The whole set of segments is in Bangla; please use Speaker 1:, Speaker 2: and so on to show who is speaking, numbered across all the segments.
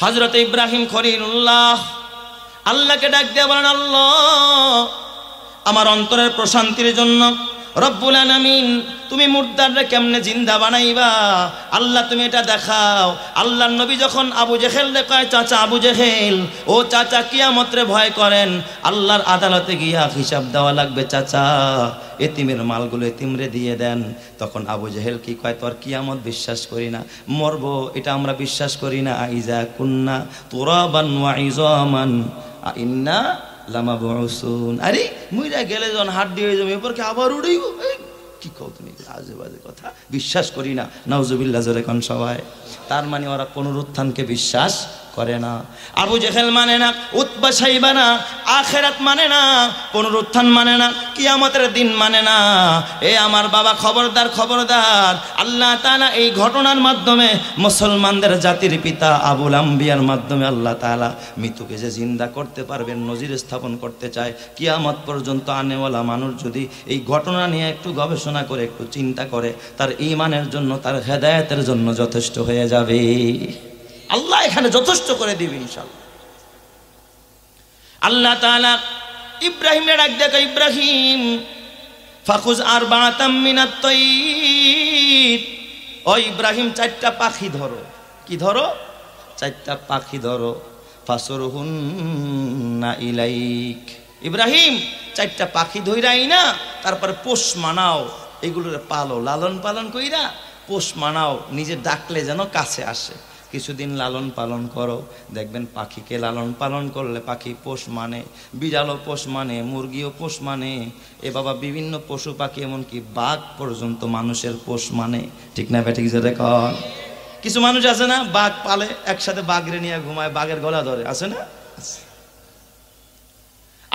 Speaker 1: হযরত ইব্রাহিম খলিলুল্লাহ আল্লাহকে ডাক দিয়ে বলেন, আল্লাহ আমার অন্তরের প্রশান্তির জন্য রব্বুল আলামিন তুমি মুর্দাররে কেমনে জিন্দা বানাইবা আল্লাহ তুমি এটা দেখাও। আল্লাহর নবী যখন আবু জেহেল রে কয়, চাচা আবু জেহেল, ও চাচা কিয়ামতরে ভয় করেন, আল্লাহর আদালতে গিয়া হিসাব দেওয়া লাগবে, চাচা এতিমের মালগুলো এতিমরে দিয়ে দেন। তখন আবু জেহেল কি কয়, তোর কিয়ামত বিশ্বাস করি না, মরবো এটা আমরা বিশ্বাস করি না। আইজা কুন্না তুরাবান ওয়া ইজামান আইন্না লামাবউসুন, আরে মুইরা গেলে যখন হাড্ডি হয়ে যাবে এরপর কি আবার উড়াইব? কি কও তুমি, আজে বাজে কথা, বিশ্বাস করি না। নাউজুবিল্লাহ জোরে কোন সবাই। তার মানে ওরা পুনরুত্থানকে বিশ্বাস করে না। আবু জেহেল মানে না, উতবা সাইবা না, আখিরাত মানে না, পুনরুত্থান মানে না, কিয়ামতের দিন মানে না। এ আমার বাবা খবরদার খবরদার। আল্লাহ তাআলা এই ঘটনার মাধ্যমে মুসলমানদের জাতির পিতা আবুল আম্বিয়ার মাধ্যমে আল্লাহ তাআলা মৃত্যুকে যে জিন্দা করতে পারবেন নজির স্থাপন করতে চায়। কিয়ামত পর্যন্ত আনেওয়ালা মানুষ যদি এই ঘটনা নিয়ে একটু গবেষণা করে একটু চিন্তা করে, তার ঈমানের জন্য, তার হেদায়েতের জন্য যথেষ্ট হয়ে যাবে। আল্লাহ এখানে যথেষ্ট করে দিবে ইনশাআল্লাহ। আল্লাহ তাআলা ইব্রাহিমের ডাক দেখে, ইব্রাহিম ফাখুজ আরবাআতাম মিনাত তাইর, ও ইব্রাহিম চারটা পাখি ধরো। কি ধরো? চারটা পাখি ধরো। ফাসুরহুন্না ইলাইক, ইব্রাহিম চারটা পাখি ধইরাই না, তারপরে পোষ মানাও, এগুলোর পালো, লালন পালন কইরা পোষ মানাও, নিজে ডাকলে যেন কাছে আসে। কিছুদিন লালন পালন করো, দেখবেন পাখিকে লালন পালন করলে পাখি পোষ মানে, বিড়ালও পোষ মানে, মুরগিও পোষ মানে, এ বাবা বিভিন্ন পশু পাখি এমনকি বাঘ পর্যন্ত মানুষের পোষ মানে। ঠিক না বেঠিক যে দেখুন, কিছু মানুষ আছে না বাঘ পালে, একসাথে বাঘরে নিয়ে ঘুমায়, বাঘের গলা ধরে, আছে না?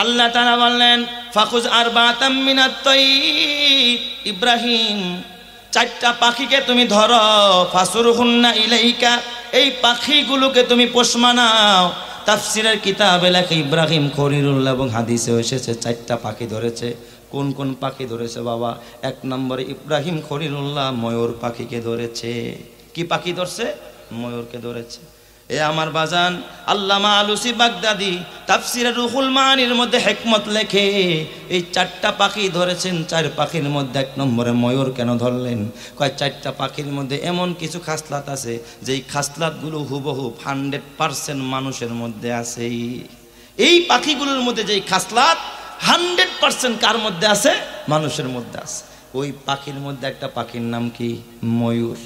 Speaker 1: আল্লাহ তাআলা বললেন ফাখুজ আরবাআতাম মিনাত তাইর, ইব্রাহিম চারটা পাখিকে তুমি ধরো। ফাসুরহুন্না ইলাইকা, এই পাখিগুলোকে তুমি পোষ মানাও। তাফসীরের কিতাবে লেখে ইব্রাহিম খলিলুল্লাহ এবং হাদিসে এসেছে চারটা পাখি ধরেছে। কোন কোন পাখি ধরেছে বাবা? এক নম্বরে ইব্রাহিম খলিলুল্লাহ ময়ূর পাখিকে ধরেছে। কি পাখি ধরছে? ময়ূরকে ধরেছে। এ আমার বাজান আল্লামা আলুসি বাগদাদি তাফসীরে রুহুল মানির মধ্যে হিকমত লেখে, এই চারটা পাখি ধরেছেন, চার পাখির মধ্যে এক নম্বরে ময়ূর কেন ধরলেন? কয় চারটা পাখির মধ্যে এমন কিছু খাসলাত আছে যেই খাসলাতগুলো হুবহু 100% মানুষের মধ্যে আছে। এই পাখিগুলোর মধ্যে যেই খাসলাত 100% কার মধ্যে আছে? মানুষের মধ্যে আছে। ওই পাখির মধ্যে একটা পাখির নাম কি? ময়ূর।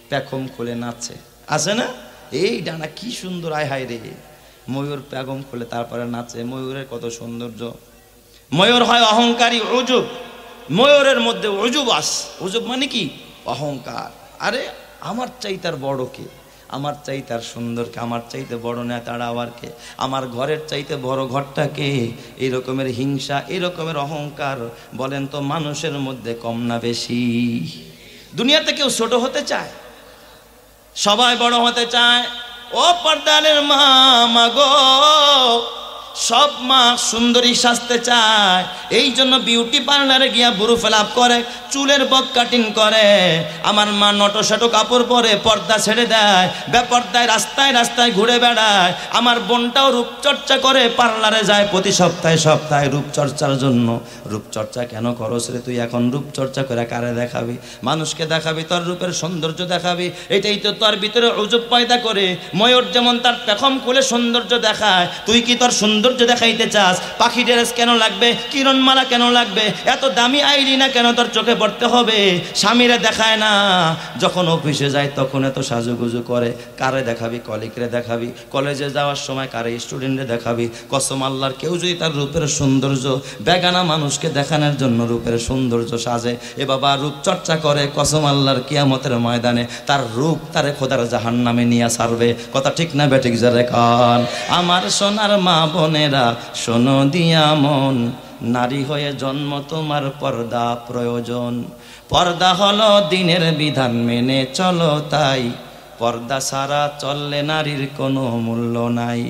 Speaker 1: পেখম খুলে নাচে, আছে না? এই ডানা কি সুন্দর, আয় হায় রে, ময়ূর পেগম খুলে তারপরে নাচে। ময়ূরের কত সৌন্দর্য। ময়ূর হয় অহংকারী, উজুব। ময়ূরের মধ্যে উজুব আছে। উজুব মানে কি? অহংকার। আরে আমার চাইতার বড় কে, আমার চাইতার সুন্দর কে, আমার চাইতে বড় নেতারা আবার কে, আমার ঘরের চাইতে বড় ঘরটা কে, এই রকমের হিংসা, এই রকমের অহংকার বলেন তো মানুষের মধ্যে কম না বেশি? দুনিয়াতে কেউ ছোট হতে চায়? সবাই বড় হতে চায়। ও পর্দানের মা, মাগো, সব মা সুন্দরী সাজতে চায়। এই জন্য বিউটি পার্লারে গিয়া বুরু ফেলাপ করে, চুলের বক কাটিং করে। আমার মা নটশাটো কাপড় পরে পর্দা ছেড়ে দেয়, বেপর্দায় রাস্তায় রাস্তায় ঘুরে বেড়ায়। আমার বোনটাও রূপচর্চা করে, পার্লারে যায় প্রতি সপ্তাহে সপ্তাহে রূপচর্চার জন্য। রূপচর্চা কেন করস রে তুই? এখন রূপচর্চা করে কারে দেখাবি? মানুষকে দেখাবি, তোর রূপের সৌন্দর্য দেখাবি। এটাই তো তোর ভিতরে উজুব পয়দা করে। ময়ূর যেমন তার পেখম খুলে সৌন্দর্য দেখায়, তুই কি তোর সৌন্দর্য দেখাইতে চাস? পাখি ড্রেস কেন লাগবে? কিরণমালা কেন লাগবে? এত দামি আইলিনা কেন তোর চোখে পড়তে হবে? স্বামীরে দেখায় না, যখন অফিসে যায় তখন এত সাজুগুজু করে। কারে দেখাবি? কলিগরে দেখাবি। কলেজে যাওয়ার সময় কারে? স্টুডেন্টে দেখাবি। কসম আল্লাহর, কেউ যদি তার রূপের সৌন্দর্য বেগানা মানুষকে দেখানোর জন্য রূপের সৌন্দর্য সাজে, এ বাবা রূপচর্চা করে, কসম আল্লাহর কিয়ামতের ময়দানে তার রূপ তারে খোদার জাহান্নামে নিয়ে ছাড়বে। কথা ঠিক না বেঠিক যারে কান? আমার সোনার মা বোনেরা শোনো দিয়া মন, নারী হয়ে জন্ম তোমার পর্দা প্রয়োজন। পর্দা হলো দিনের বিধান, মেনে চলো তাই। পর্দা ছাড়া চললে নারীর কোনো মূল্য নাই।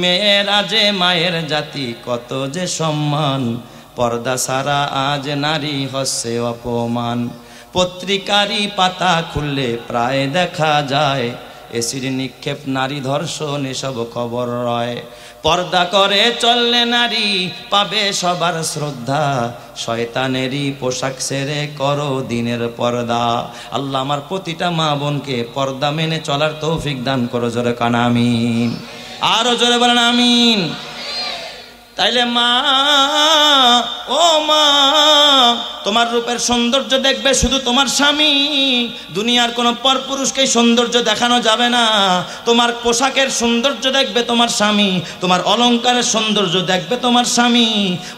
Speaker 1: মেয়েরা যে মায়ের জাতি, কত যে সম্মান। পর্দা ছাড়া আজ নারী হচ্ছে অপমান। পত্রিকারি পাতা খুললে প্রায় দেখা যায় এসিড নিক্ষেপ, নারী ধর্ষণ, এসব খবর রয়। পর্দা করে চললে নারী পাবে সবার শ্রদ্ধা, শয়তানেরই পোশাক ছেড়ে করো দিনের পর্দা। আল্লাহ আমার প্রতিটা মা বোনকে পর্দা মেনে চলার তৌফিক দান করো, জোরে কান আমিন। আরো জোরে বলেন আমিন। তাইলে মা, ও মা, তোমার রূপের সৌন্দর্য দেখবে শুধু তোমার স্বামী, দুনিয়ার কোনো পরপুরুষকে সৌন্দর্য দেখানো যাবে না। তোমার পোশাকের সৌন্দর্য দেখবে তোমার স্বামী, তোমার অলংকারের সৌন্দর্য দেখবে তোমার স্বামী।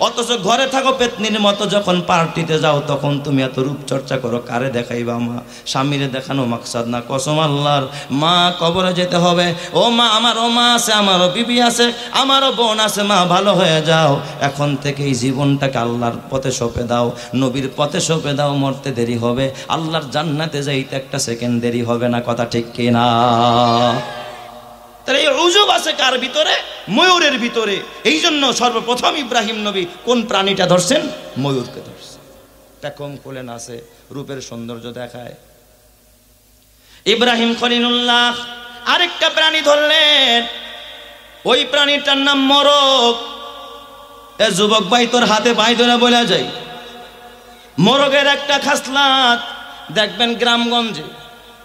Speaker 1: অথচ ঘরে থাকো পেতনির মতো, যখন পার্টিতে যাও তখন তুমি এত রূপচর্চা করো, কারে দেখাইবা মা? স্বামীরে দেখানো মাকসাদ না, কসম আল্লাহর। মা, কবরে যেতে হবে। ও মা, আমারও মা আছে, আমারও বিবি আছে, আমারও বোন আছে। মা, ভালো হয়ে যাও, এখন থেকে এই জীবনটাকে আল্লাহর পথে সঁপে দাও, নবীর পথে সঁপে দাও। মরতে দেরি হবে, আল্লাহর জান্নাতে যাইতে একটা সেকেন্ড দেরি হবে না, কথা ঠিক কিনা? তাহলে এই উজুব আছে কার ভিতরে? ময়ূরের ভিতরে। এই জন্য সর্বপ্রথম ইব্রাহিম নবী কোন প্রাণীটা ধরছেন? ময়ূরকে ধরছেন। পেখম খোলেন আছে, রূপের সৌন্দর্য দেখায়। ইব্রাহিম খলিলুল্লাহ আরেকটা প্রাণী ধরলেন, ওই প্রাণীটার নাম মোরগ। এ যুবক ভাই, তোর হাতে পায়ে ধরে বলা যায়, মোরগের একটা খাসলাত দেখবেন গ্রামগঞ্জে,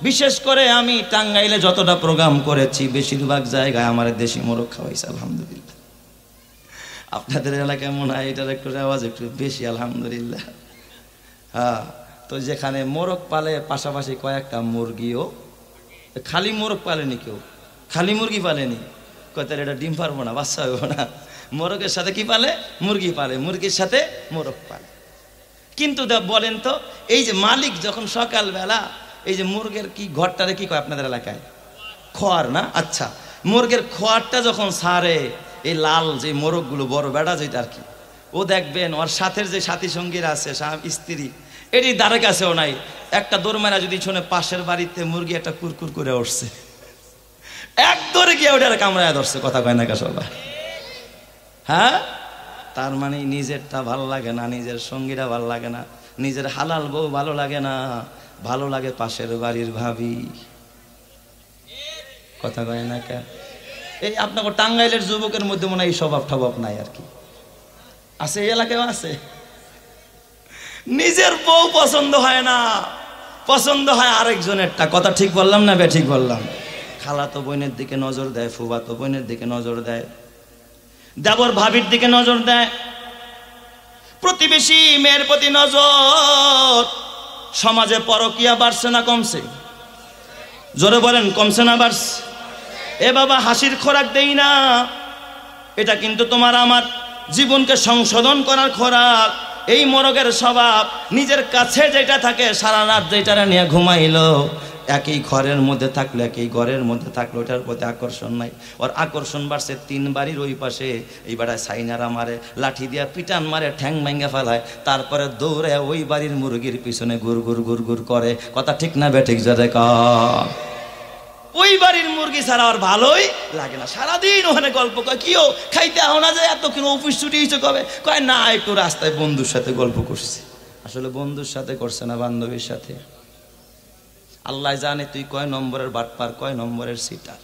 Speaker 1: বিশেষ করে আমি টাঙ্গাইলে যতটা প্রোগ্রাম করেছি বেশিরভাগ জায়গায় আমার দেশি মোরগ খাওয়াইছে, আলহামদুলিল্লাহ। আপনাদের এলাকায় মনে হয় এটার একটু রেওয়াজ একটু বেশি, আলহামদুলিল্লাহ। হ্যাঁ, তো যেখানে মোরগ পালে পাশাপাশি কয়েকটা মুরগিও, খালি মোরগ পালেনি কেউ, খালি মুরগি পালেনি, কয়তার এটা ডিম পারবো না, বাচ্চা হইব না। মোরগের সাথে কি পালে? মুরগি পালে, মুরগির সাথে মোরগ পালে। কিন্তু বলেন তো, এই যে মালিক যখন সকালবেলা এই যে মুরগের কি ঘরটারে কি কয় আপনাদের এলাকায়? খোয়ার না? আচ্ছা, মুরগের খোয়ারটা যখন সারে, এই লাল যে মোরগগুলো, বড় বেড়া যেটা আর কি, ও দেখবেন ওর সাথের যে সাথী সঙ্গীরা আছে, স্ত্রী, এটি দ্বারে কাছেও নাই, একটা দৌড়মেরা যদি শুনে পাশের বাড়িতে মুরগি একটা কুরকুর করে উঠছে, এক দৌড়ে গিয়ে ওটার কামড়ায় ধরছে, কথা কয় না সবাই? হ্যাঁ, তার মানে নিজেরটা ভালো লাগে না, নিজের সঙ্গীরা ভালো লাগে না, নিজের হালাল বউ ভালো লাগে না, ভালো লাগে পাশের বাড়ির ভাবি, কথা কয় না কে? এই আপনাকে টাঙ্গাইলের যুবকের মধ্যে মনে হয় এই স্বভাব ঠবাব নাই আর কি, আছে এই এলাকায় আছে। নিজের বউ পছন্দ হয় না, পছন্দ হয় আরেকজনেরটা, কথা ঠিক বললাম না? ঠিক বললাম। খালাতো বোনের দিকে নজর দেয়, ফুফাতো বোনের দিকে নজর দেয়, দেবর ভাবির দিকে নজর দেয়, প্রতিবেশী মেয়ের প্রতি নজর। সমাজে পরকিয়া বাড়ছে না কমছে? জোরে বলেন, কমছে না বাড়ছে? এ বাবা, হাসির খোরাক দেই না, এটা কিন্তু তোমার আমার জীবনকে সংশোধন করার খোরাক। এই মোরগের স্বভাব, নিজের কাছে যেটা থাকে সারা রাত যেটা নিয়ে ঘুমাইলো, একই ঘরের মধ্যে থাকলো, একই ঘরের মধ্যে থাকলো, ওটার প্রতি আকর্ষণ নাই। ওর আকর্ষণ বাড়ছে 3 বাড়ির ওই পাশে, এই বাড়ায় সাইনারা মারে, লাঠি দিয়া পিটান মারে, ঠ্যাং ভাঙ্গা ফেলায়, তারপরে দৌড়ে ওই বাড়ির মুরগির পিছনে গুর গুর গুর গুর করে, কথা ঠিক না বেঠিক? জোরে কর। ওই বাড়ির মুরগি ছাড়া আর ভালোই লাগে না, সারাদিন ওখানে গল্প কয়, কিও খাইতে আহ না যায়, এত কিনো অফিস ছুটি হয়েছে কবে? কয় না, একটু রাস্তায় বন্ধুর সাথে গল্প করছি। আসলে বন্ধুর সাথে করছে না, বান্ধবীর সাথে। আল্লাহ জানে তুই কয় নম্বরের বাটপার, কয় নম্বরের সিটার।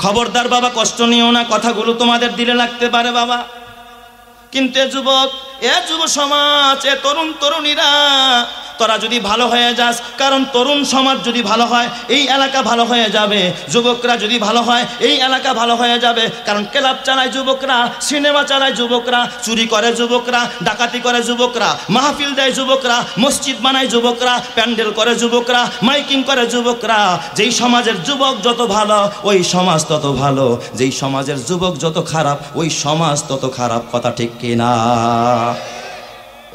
Speaker 1: খবরদার বাবা, কষ্ট নিও না, কথাগুলো তোমাদের দিলে লাগতে পারে বাবা, কিন্তু এ যুবক, এ যুব সমাজ, এ তরুণ তরুণীরা, তোরা যদি ভালো হয়ে যাস, কারণ তরুণ সমাজ যদি ভালো হয় এই এলাকা ভালো হয়ে যাবে, যুবকরা যদি ভালো হয় এই এলাকা ভালো হয়ে যাবে। কারণ ক্লাব চালায় যুবকরা, সিনেমা চালায় যুবকরা, চুরি করে যুবকরা, ডাকাতি করে যুবকরা, মাহফিল দেয় যুবকরা, মসজিদ বানায় যুবকরা, প্যান্ডেল করে যুবকরা, মাইকিং করে যুবকরা। যেই সমাজের যুবক যত ভালো ওই সমাজ তত ভালো, যেই সমাজের যুবক যত খারাপ ওই সমাজ তত খারাপ, কথা ঠিক কিনা?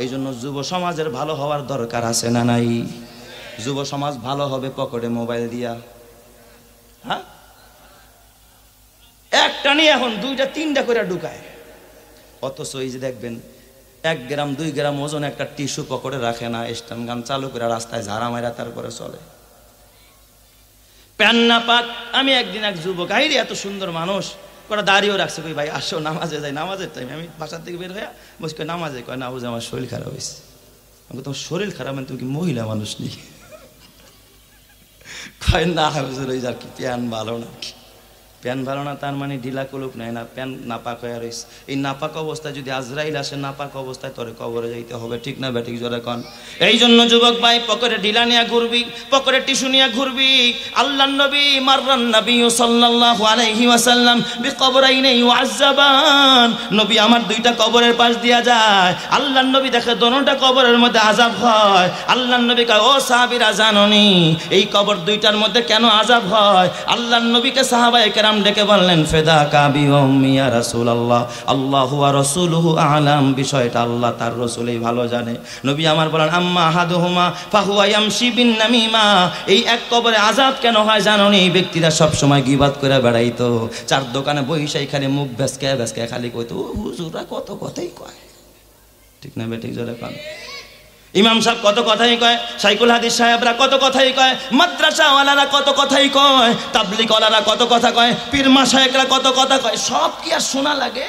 Speaker 1: এই জন্য যুব সমাজের ভালো হওয়ার দরকার আছে না নাই? যুব সমাজ ভালো হবে পকেটে মোবাইল দিয়া, হ্যাঁ, একটা নিয়ে এখন 2টা 3টা করে ঢুকায়। অথচ এই যে দেখবেন 1 গ্রাম 2 গ্রাম ওজন একটা টিস্যু পকেটে রাখে না, স্ট্যান্ড গান চালু করে রাস্তায় ঝাড়া মারা তারপরে চলে। প্যান না পাক। আমি একদিন এক যুবক, আইরে এত সুন্দর মানুষ, কটা দাঁড়িয়েও রাখছে, কই ভাই আসো নামাজে যাই, নামাজের টাইম। আমি বাসার থেকে বের হয়ে বসে কই নামাজে, কয় না বুঝে আমার শরীর খারাপ হয়েছে। আমি তোমার শরীর খারাপ মানে তুমি কি মহিলা মানুষ নেই? কয় না হুজুর ওই যার কি প্যান ভালো না, প্যান ভালো না তার মানে ঢিলা কুলুপ নেয় না, প্যান নাপাক হয়ে রয়েছে। এই নাপাক অবস্থায় যদি আজরাইল আসে নাপাক অবস্থায় তোরে কবরে যাইতে হবে, ঠিক না বেঠিক জোরে কন? এই জন্য যুবক ভাই পকেটে ঢিলা নিয়ে ঘুরবি, পকেটে টিস্যু নিয়ে ঘুরবি। আল্লাহর নবী মাররান নবী সাল্লাল্লাহু আলাইহি ওয়াসাল্লাম বিকবরাইনি ইউআযাবান, নবী আমার দুইটা কবরের পাশ দিয়া যায়, আল্লাহর নবী দেখে দোনোটা কবরের মধ্যে আযাব হয়। আল্লাহর নবী কয় ও সাহাবীরা জানোনি এই কবর দুইটার মধ্যে কেন আযাব হয়? আল্লাহর নবীকে সাহাবায়ে কেরাম ডেকে বললেন ফেদা কাবি উম্মি ইয়া রাসূলুল্লাহ, আল্লাহু ওয়া রাসূলুহু আ'লাম, বিষয়টা আল্লাহ তার রাসূলই ভালো জানে। নবী আমার বলেন আম্মা আহাদুহুমা ফাহুয়া ইয়ামশি বিন নামিমা, এই এক কবরে আযাব কেন হয় জানোনি? এই ব্যক্তিরা সব সময় গীবাত করে বেড়াইতো, চার দোকানে বইসাই খালি মুখ ভেসকে ভেসকে খালি কইতো হুজুররা কত কথাই কয়, ঠিক না বেঠিক জোরে কন? ইমাম সাহেব কত কথাই কয়, শাইখুল হাদিস সাহেবরা কত কথাই কয়, মাদ্রাসাওয়ালারা কত কথাই কয়, তাবলীগওয়ালারা কত কথা কয়, পীর মাশায়েখরা কত কথা কয়, সব কি আর শোনা লাগে?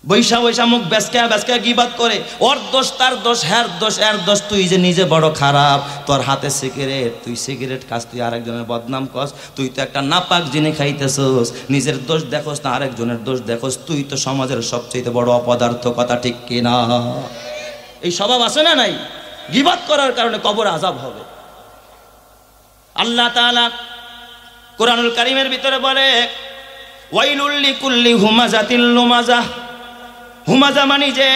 Speaker 1: বৈশা বৈশা মুখ বেসকা বেসকা গীবাত করে, ওর দোষ তার দোষ, হ্যার দোষ এর দোষ, তুই যে নিজে বড় খারাপ, তোর হাতে সিগারেট, তুই সিগারেট খাস, তুই আরেকজনের বদনাম কস, তুই তো একটা নাপাক জিনিস খাইতেছস, নিজের দোষ দেখোস না আরেকজনের দোষ দেখোস, তুই তো সমাজের সবচেয়ে বড় অপদার্থ, কথা ঠিক কিনা? এই স্বভাব আছে না নাই? গীবাত করার কারণে কবরে আযাব হবে। আল্লাহ তাআলা কোরআনুল কারীমের ভিতরে বলে ওয়াইলুল লিকুল্লি হুমাযাতিল লুমাযা, হুমাযা মানে যে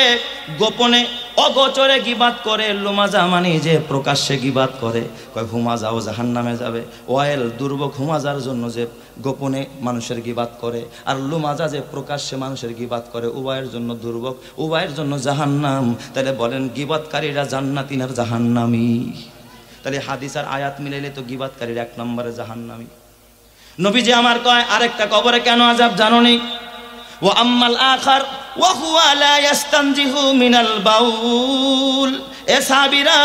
Speaker 1: গোপনে অগোচরে গীবাত করে, লুমাযা মানে যে প্রকাশ্যে গীবাত করে। কয় হুমাযাও জাহান্নামে যাবে। ওয়াইল দুর্ভোগ হুমাযার জন্য যে গোপনে মানুষের গীবাত করে, আর লুমাযা যে প্রকাশ্যে মানুষের গীবাত করে, উভয়ের জন্য দুর্ভোগ, উভয়ের জন্য জাহান্নাম। তাহলে বলেন গীবাতকারীরা জান্নাতি না জাহান্নামী? তাহলে হাদিস আর আয়াত মিলাইলে তো গীবাতকারীরা এক নম্বরে জাহান্নামী। নবীজি আমার কয় আরেকটা কবরে কেন আযাব জানোনি? ওয়া আম্মাল আখার ওয়া হুয়া লা ইস্তানজিহু মিনাল বাউল, এ সাহাবীরা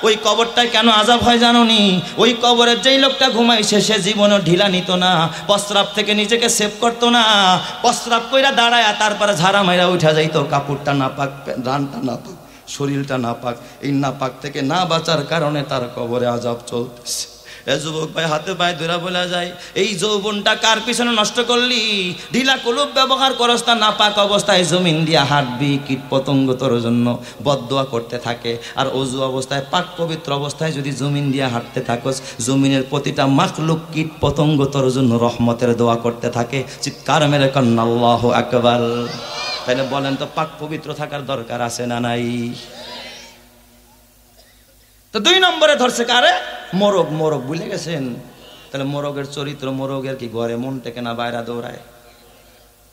Speaker 1: ওই কবরটায় কেন আযাব হয় জানোনি? ওই কবরের যেই লোকটা ঘুমাইছে সে জীবনে ঢিলা নিত না, প্রস্রাব থেকে নিজেকে সেভ করতো না, প্রস্রাব কইরা দাঁড়ায়া তারপরে ঝাড়া মাইরা উঠা যাইতো, কাপড়টা নাপাক, রানটা নাপাক, শরীরটা নাপাক, এই নাপাক থেকে না বাঁচার কারণে তার কবরে আযাব চলতেছে। এ যুবক ভাই হাতে পায়ে ধরা বলা যায়, এই যৌবনটা কার পিছনে নষ্ট করলি? ঢিলা কুলুপ ব্যবহার করস না, নাপাক অবস্থায় জমিন দিয়া হাঁটবি, কীট পতঙ্গ তোর জন্য বদদোয়া করতে থাকে। আর অজু অবস্থায় পাক পবিত্র অবস্থায় যদি জমিন দিয়া হাঁটতে থাকস, জমিনের প্রতিটা মাখলুক কীট পতঙ্গ তোর জন্য রহমতের দোয়া করতে থাকে। চিৎকার মেরে কন্না আল্লাহু আকবার। তাহলে বলেন তো পাক পবিত্র থাকার দরকার আছে না নাই? তো দুই নম্বরে ধরছে কারে? মোরগ। মোরগ ভুলে গেছেন? তাহলে মোরগের চরিত্র, মোরগের কি ঘরে মন টেকে না বাইরে দৌড়ায়?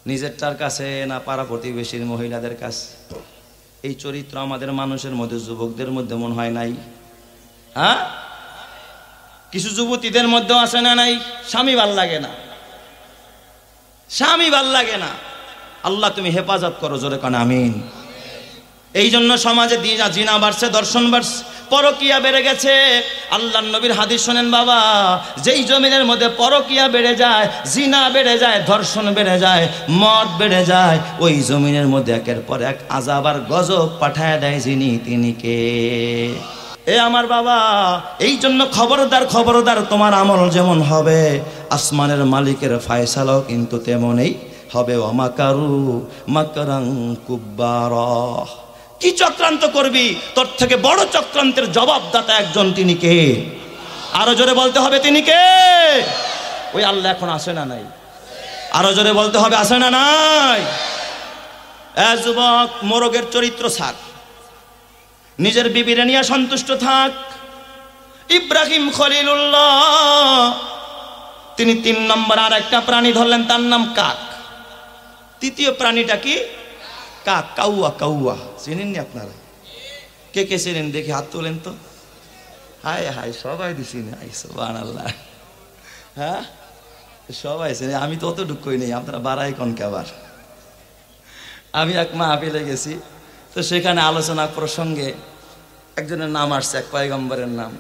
Speaker 1: নিজেরটার কাছে না পাড়া প্রতিবেশীর মহিলাদের কাছে? এই চরিত্র আমাদের মানুষের মধ্যে, যুবকদের মধ্যে মনে হয় নাই? হ্যাঁ, কিছু যুবতীদের মধ্যেও আছে না নাই? স্বামী ভাল লাগে না, স্বামী ভাল লাগে না। আল্লাহ তুমি হেফাজত করো, জোরে কান আমিন। এই জন্য সমাজে জিনা বাড়ছে, দর্শন বাড়ছে, পরকিয়া বেড়ে গেছে। আল্লাহর নবীর হাদিস শোনেন বাবা, যেই জমিনের মধ্যে পরকিয়া বেড়ে যায়, জিনা বেড়ে যায়, ধর্ষণ বেড়ে যায়, মদ বেড়ে যায়, ওই জমিনের মধ্যে একের পর এক আযাব আর গজব পাঠায় দেয় যিনি তিনি কে? এ আমার বাবা, এই জন্য খবরদার খবরদার, তোমার আমল যেমন হবে আসমানের মালিকের ফয়সালাও কিন্তু তেমনই হবে। ওয়ামাকারু মাকরান কুব্বারা, কি চক্রান্ত করবি, তোর থেকে বড় চক্রান্তের জবাবদাতা একজন, তিনি কে? আরো জোরে বলতে হবে তিনি কে? ওই আল্লাহ এখন আসে না নাই? আরো জোরে বলতে হবে আসে না নাই? এ যুবক, মোরগের চরিত্র থাক, নিজের বিবিরে নিয়ে সন্তুষ্ট থাক। ইব্রাহিম খলিলুল্লাহ তিনি 3 নম্বর আর একটা প্রাণী ধরলেন, তার নাম কাক। তৃতীয় প্রাণীটা কি? কাক, কাউয়া। কাউয়া চেনেননি আপনারা? কে কে চেনেন দেখি হাত তোলেন তো। হায় হায়, সবাই দিছি না, সুবহানাল্লাহ। হ্যাঁ, সবাই চেনে, আমি তো অত দুঃখই নেই, আপনারা বাড়াই কনকে আবার। আমি এক মাহফিলে গেছি, তো সেখানে আলোচনা প্রসঙ্গে একজনের নাম আসছে, এক পয়গম্বরের নাম,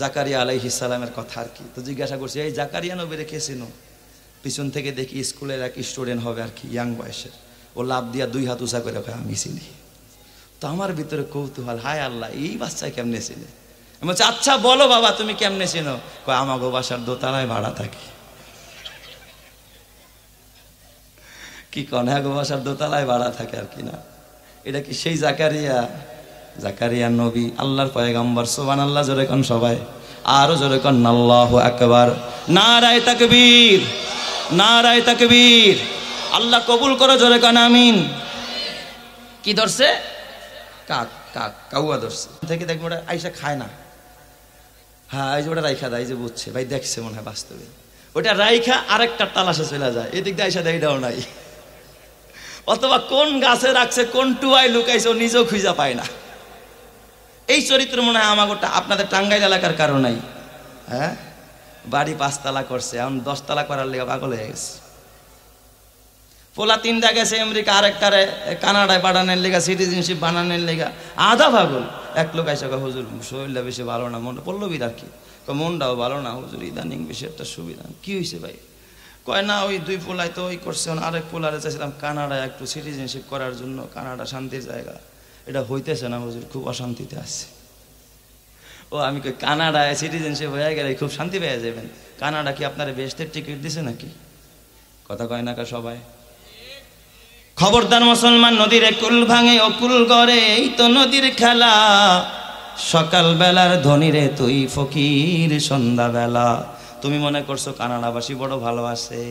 Speaker 1: জাকারিয়া আলাইহিস সালামের কথা আর কি। তো জিজ্ঞাসা করছি, এই জাকারিয়া নবীরে কে চিনো? পিছন থেকে দেখি স্কুলের এক স্টুডেন্ট হবে আর কি, ইয়াং বয়সের, ও লাভ দিয়া 2 হাত উঁচা করে আমি চিনি। তো আমার ভিতরে কৌতূহল, হায় আল্লাহ, এই বাচ্চায় কেমনে চিনে? বলছে আচ্ছা বলো বাবা তুমি কেমনে চেনো? কয় আমাগো বাসার দোতলায় ভাড়া থাকে। কি কন, হ্যাঁ গো বাসার দোতলায় ভাড়া থাকে আর কি না। এটা কি সেই জাকারিয়া? জাকারিয়া নবী, আল্লাহর পয়গম্বর। সুবহানাল্লাহ জোরে কোন সবাই, আরো জোরে কোন আল্লাহু আকবার। নারায়ে তাকবীর, নারায়ে তাকবীর। আল্লাহ কবুল করো, জোরে কোন আমিন। কি ধরছে? কাক, কাক কাউয়া ধরছে। থেকে দেখবো ওটা আইসা খায় না। হ্যাঁ এই যে ওটা রাইখা দেয়, যে বুঝছে ভাই, দেখছে মনে হয় বাস্তবে। ওটা রাইখা আরেকটা তালাশে চলে যায়, এদিক দিয়ে আইসা দেয় এটাও নাই। অথবা কোন গাছে রাখছে, কোন টুয়ায় লুকাইছে, ও নিজেও খুঁজা পায় না। এই চরিত্র মনে হয় আমাকে আপনাদের টাঙ্গাইল এলাকার কারো নাই। হ্যাঁ, বাড়ি 5 তালা করছে, এখন 10 তালা করার লেগে পাগল হয়ে গেছে। পোলা 3টা গেছে আমেরিকা, আরেকটারে কানাডায় পাঠানোর লেগা, সিটিজেনশিপ বানানোর লেগা, আধা পাগল। এক লোক আইসা কয় হুজুর শরীরটা বেশি ভালো না, মনটা পল্লবীর আর কি। মনটাও ভালো না হুজুর, ইদানিং বেশি একটা সুবিধা। কি হয়েছে ভাই? কয় না ওই 2 পোলায় তো ওই করছে, আরেক পোলারে চাইছিলাম কানাডায় একটু সিটিজেনশিপ করার জন্য, কানাডা শান্তির জায়গা, এটা হইতেছে না হুজুর, খুব অশান্তিতে আছে। ও আমি কই কানাডায় সিটিজেনশিপ হয়ে গেলে খুব শান্তি পেয়ে যাবেন। কানাডা কি আপনার বেহেশতের টিকিট দিছে নাকি? কথা কয় না কা সবাই? খবরদার মুসলমান, নদীর কুল ভাঙে ও কুল গড়ে, এই তো নদীর খেলা। সকাল বেলার ধনীরে তুই ফকির সন্ধ্যাবেলা। তুমি মনে করছো কানাডাবাসী বড় ভালো আছে?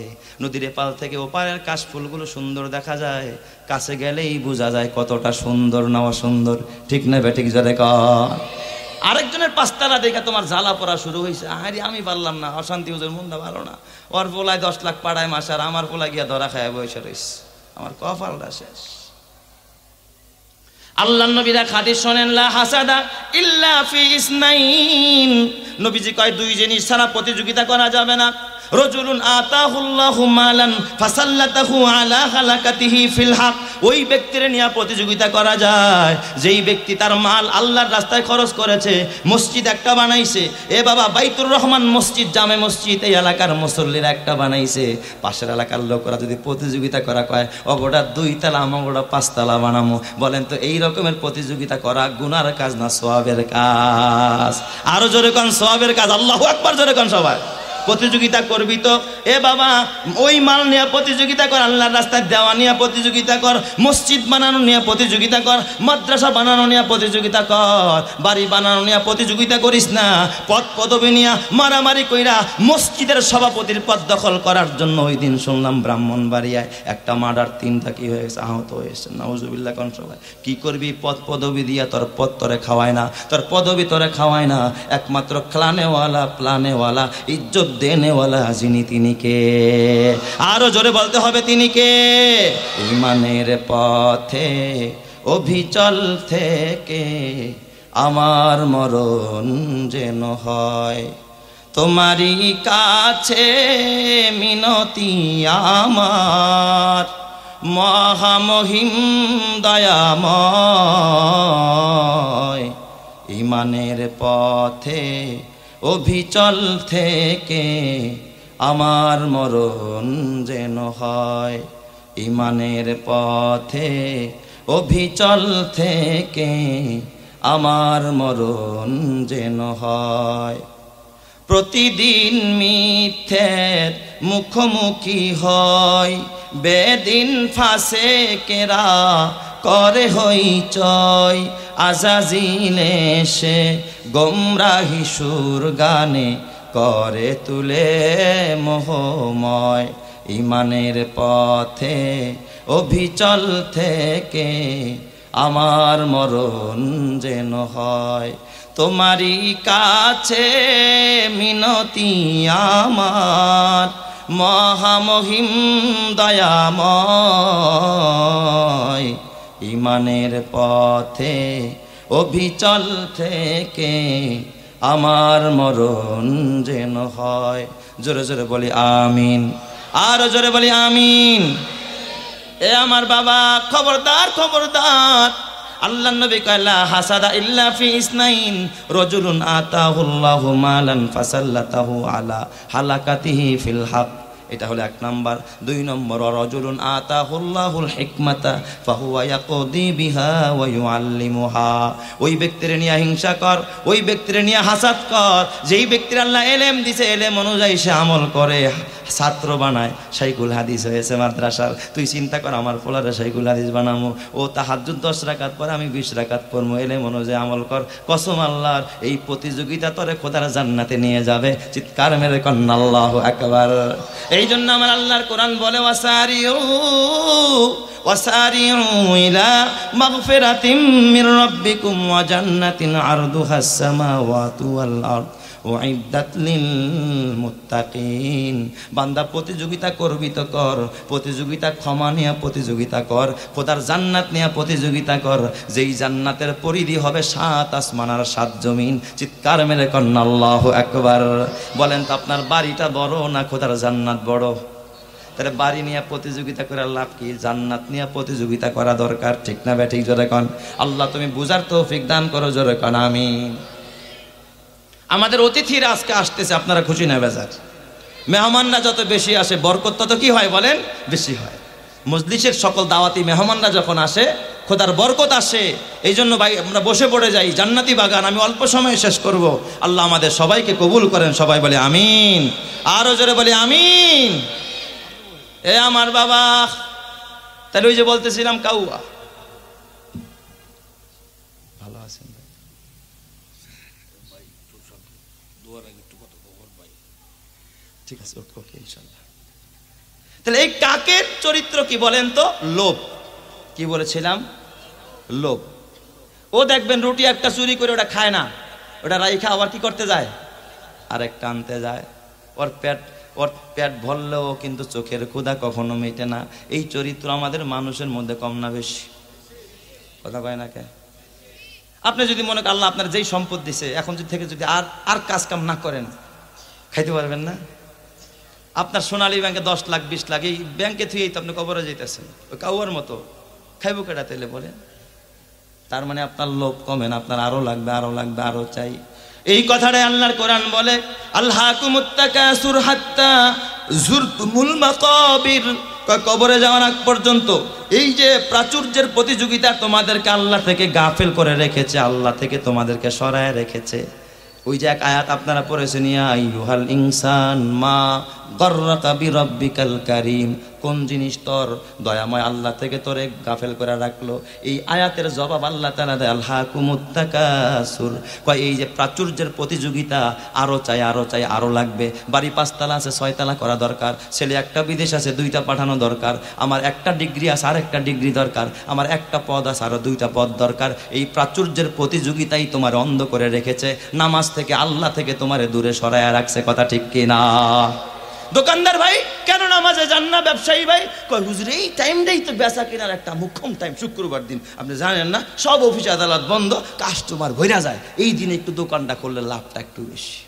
Speaker 1: নদীর এপাল থেকে ওপারের কাশ ফুলগুলো সুন্দর দেখা যায়, কাছে গেলেই বোঝা যায় কতটা সুন্দর না অসুন্দর। ঠিক না বেঠিক জোরে কর। আরেকজনের 5 তালা দেখে তোমার জ্বালা পড়া শুরু হয়েছে, আরে আমি পারলাম না, অশান্তি, ওদের মনটা ভালো না। ওর পোলায় 10 লাখ পাড়ায় মাস, আর আমার পোলায় গিয়া ধরা খায় বসে রয়েছে, আমার কপালটা শেষ। আল্লাহর নবীরা হাদিস শোনেন, লা হাসাদা ইল্লা ফি ইসনাইন। নবীজি কয় 2 জিনিস ছাড়া প্রতিযোগিতা করা যাবে না। রজুলুন আতাহুল্লাহু মালান ফাসাল্লাতাহু আলা হালাকাতিহি ফিল হক। ওই ব্যক্তির নিয়ে প্রতিযোগিতা করা যায় যেই ব্যক্তি তার মাল আল্লাহর রাস্তায় খরচ করেছে, মসজিদ একটা বানাইছে। এ বাবা বাইতুর রহমান মসজিদ, জামে মসজিদ এই এলাকার মুসল্লিরা একটা বানাইছে। পাশের এলাকার লোকরা যদি প্রতিযোগিতা করা কয়, অগোটা 2 তালা আমগোটা 5 তালা বানামো, বলেন তো এই রকমের প্রতিযোগিতা করা গুনার কাজ না সওয়াবের কাজ? আরো জোরে কোন সওয়াবের কাজ। আল্লাহু আকবার জোরে কোন সবাই। প্রতিযোগিতা করবি তো এ বাবা, ওই মাল নিয়ে প্রতিযোগিতা কর, আল্লাহর রাস্তায় দেওয়া নিয়ে প্রতিযোগিতা কর, মসজিদ বানানো নিয়ে প্রতিযোগিতা কর, মাদ্রাসা বানানো নিয়ে প্রতিযোগিতা কর, বাড়ি বানানো নিয়ে প্রতিযোগিতা করিস না। পদ পদবি নিয়ে মারামারি কইরা মসজিদের সভাপতির পদ দখল করার জন্য ওই দিন শুনলাম ব্রাহ্মণবাড়িয়ায় একটা মার্ডার, 3টা কি হয়েছে, আহত হয়েছে। নাউজুবিল্লাহ কোন সবাই। কি করবি? পদ পদবি দিয়া তোর পদ তোরে খাওয়ায় না, তোর পদবি তোরে খাওয়ায় না। একমাত্র ক্লানেওয়ালা প্লানেওয়ালা ইজ্জত দেনেওয়ালা যিনি, তিনি কে? আরো জোরে বলতে হবে, তিনি কে? ঈমানের পথে অভিচল থেকে আমার মরণ যেন হয়, তোমারই কাছে মিনতি আমার, মহামহিম দয়াময়। ঈমানের পথে অভিচল থেকে আমার মরণ যেন হয়, ঈমানের পথে অভিচল থেকে আমার মরণ যেন হয়। প্রতিদিন মিথ্যের মুখোমুখি হয়, বেদিন ফাসেকেরা করে হইচয়, আজাজিল এসে গোমরাহি সুর গানে করে তুলে মোহময়। ঈমানের পথে অভিচল থেকে আমার মরণ যেন হয়, তোমারই কাছে মিনতি আমার, মহামহিম দয়াময়। ঈমানের পথে অভিচল থেকে আমার মরণ যেন হয়। জোরে জোরে বলি আমিন, আরো জোরে বলি আমিন। এ আমার বাবা, খবরদার খবরদার। আল্লাহর নবী কয়, লা হাসাদা ইল্লা ফি ইসনাইন। রাজুলুন আতাহুল্লাহু মালান ফাসাল্লাতাহু আলা হালাকাতিহি ফিল হক। এটা হলো 1 নাম্বার। 2 নম্বর, রাজুলুন আতাহুল্লাহুল হিকমাতা ফাহুয়া ইয়াকদি বিহা ওয়া ইউআল্লিমুহা। ওই ব্যক্তির নিয়ে হিংসা কর, ওই ব্যক্তির নিয়ে হাসাদ কর, যেই ব্যক্তির আল্লাহ এলেম দিছে, এলেম অনুযায়ী সে আমল করে, ছাত্র বানায়, শাইখুল হাদিস হয়েছে মাদ্রাসার। তুই চিন্তা কর আমার পোলারে শাইখুল হাদিস বানামো, ও তাহাজ্জুদ 10 রাকাত পরে, আমি 20 রাকাত পড়বো, এলেম অনুযায়ী আমল কর। কসম আল্লাহর, এই প্রতিযোগিতা তোরে খোদার জান্নাতে নিয়ে যাবে। চিৎকার মেরে কন্না আল্লাহু আকবার। এই জন্য আমার আল্লাহর কোরআন বলে ওয়াসারিউ ইলা মাগফিরাতিম মির রাব্বিকুম ওয়া জান্নাতিন আরদুহাস সামাওয়াতু ওয়াল আরদ উইদ্দাত লিল মুত্তাকিন। বান্দা প্রতিযোগিতা করবি তো কর, প্রতিযোগিতা ক্ষমা নিয়ে প্রতিযোগিতা কর, খোদার জান্নাত নিয়ে প্রতিযোগিতা কর, যেই জান্নাতের পরিধি হবে 7 আসমান আর 7 জমিন। চিৎকার মেরে কন্না আল্লাহু আকবার। বলেন তো আপনার বাড়িটা বড় না খোদার জান্নাত বড়? তাহলে বাড়ি নিয়ে প্রতিযোগিতা করে লাভ কি? জান্নাত নিয়ে প্রতিযোগিতা করা দরকার, ঠিক না ব্যাঠিক? জোরে কন আল্লাহ তুমি বুঝার তৌফিক দান করো, জোরে কন আমিন। আমাদের অতিথিরা আজকে আসতেছে, আপনারা খুশি না বেজার? মেহমানরা যত বেশি আসে বরকত তত কি হয় বলেন? বেশি হয়। মজলিসের সকল দাওয়াতি মেহমানরা যখন আসে খোদার বরকত আসে। এই জন্য ভাই আমরা বসে পড়ে যাই, জান্নাতি বাগান আমি অল্প সময়ে শেষ করব। আল্লাহ আমাদের সবাইকে কবুল করেন, সবাই বলে আমিন। আরো জোরে বলে আমিন। এ আমার বাবা, তাহলে ওই যে বলতেছিলাম কাউয়া, ভালো আছেন? ঠিক আছে, ওকে ইনশাআল্লাহ। তাহলে এই কাকের চরিত্র কি বলেন তো? লোভ। কি বলেছিলাম? লোভ। ও দেখবেন রুটি একটা চুরি করে ওটা খায় না, ওটা রাইখা আবার কি করতে যায়? আরেকটা আনতে যায়। ওর পেট ভরলেও কিন্তু চোখের ক্ষুধা কখনো মেটে না। এই চরিত্র আমাদের মানুষের মধ্যে কম না বেশি? কথা কয় না কে? আপনি যদি মনে করেন আল্লাহ আপনার যেই সম্পদ দিছে, এখন থেকে যদি আর কাজ কাম না করেন, খাইতে পারবেন না? আপনার সোনালী ব্যাংকে 10 লাখ 20 লাখ, এই ব্যাংকে থুয়েই তো আপনি কবরে যেতেছেন, ওই কাউয়ার মতো। খাইব কেটা তেলে বলে? তার মানে আপনার লোভ কমে না, আপনার আরো লাগবে, আরো লাগবে, আরো চাই। এই কথাটাই আল্লাহর কোরআন বলে, আল্লাহকুমুত তাকাসুর হাত্তা যুরতুমুল মাকাবির। কবরে যাওয়ার আগ পর্যন্ত এই যে প্রাচুর্যের প্রতিযোগিতা তোমাদেরকে আল্লাহ থেকে গাফেল করে রেখেছে, আল্লাহ থেকে তোমাদেরকে সরায় রেখেছে। ওই যে এক আয়াত আপনারা পড়েছেন, ইয়া আইয়ুহাল ইনসান মা গররাকা বিরাব্বিকাল কারীম। কোন জিনিস তোর দয়াময় আল্লাহ থেকে তোরে গাফেল করে রাখলো? এই আয়াতের জবাব আল্লাহ তাআলা দেয় আলহাকুমুত তাকাসুর। কয় এই যে প্রাচুর্যের প্রতিযোগিতা, আরো চাই, আরো চাই, আরো লাগবে। বাড়ি 5 তালা আছে, 6 তালা করা দরকার। ছেলে একটা বিদেশ আছে, 2টা পাঠানো দরকার। আমার একটা ডিগ্রি আছে, আর একটা ডিগ্রি দরকার। আমার একটা পদ আছে, আরো 2টা পদ দরকার। এই প্রাচুর্যের প্রতিযোগিতাই তোমার অন্ধ করে রেখেছে, নামাজ থেকে আল্লাহ থেকে তোমারে দূরে সরায়া রাখছে। কথা ঠিক কিনা? দোকানদার ভাই কেন নামাজে যান না? ব্যবসায়ী ভাই কয় হুজুর এই টাইমটাই তো বেচা কেনার একটা মুখ্যম টাইম, শুক্রবার দিন। আপনি জানেন না সব অফিস আদালত বন্ধ, কাস্টমার ভইরা যায়, এই দিনে একটু দোকানটা করলে লাভটা একটু বেশি।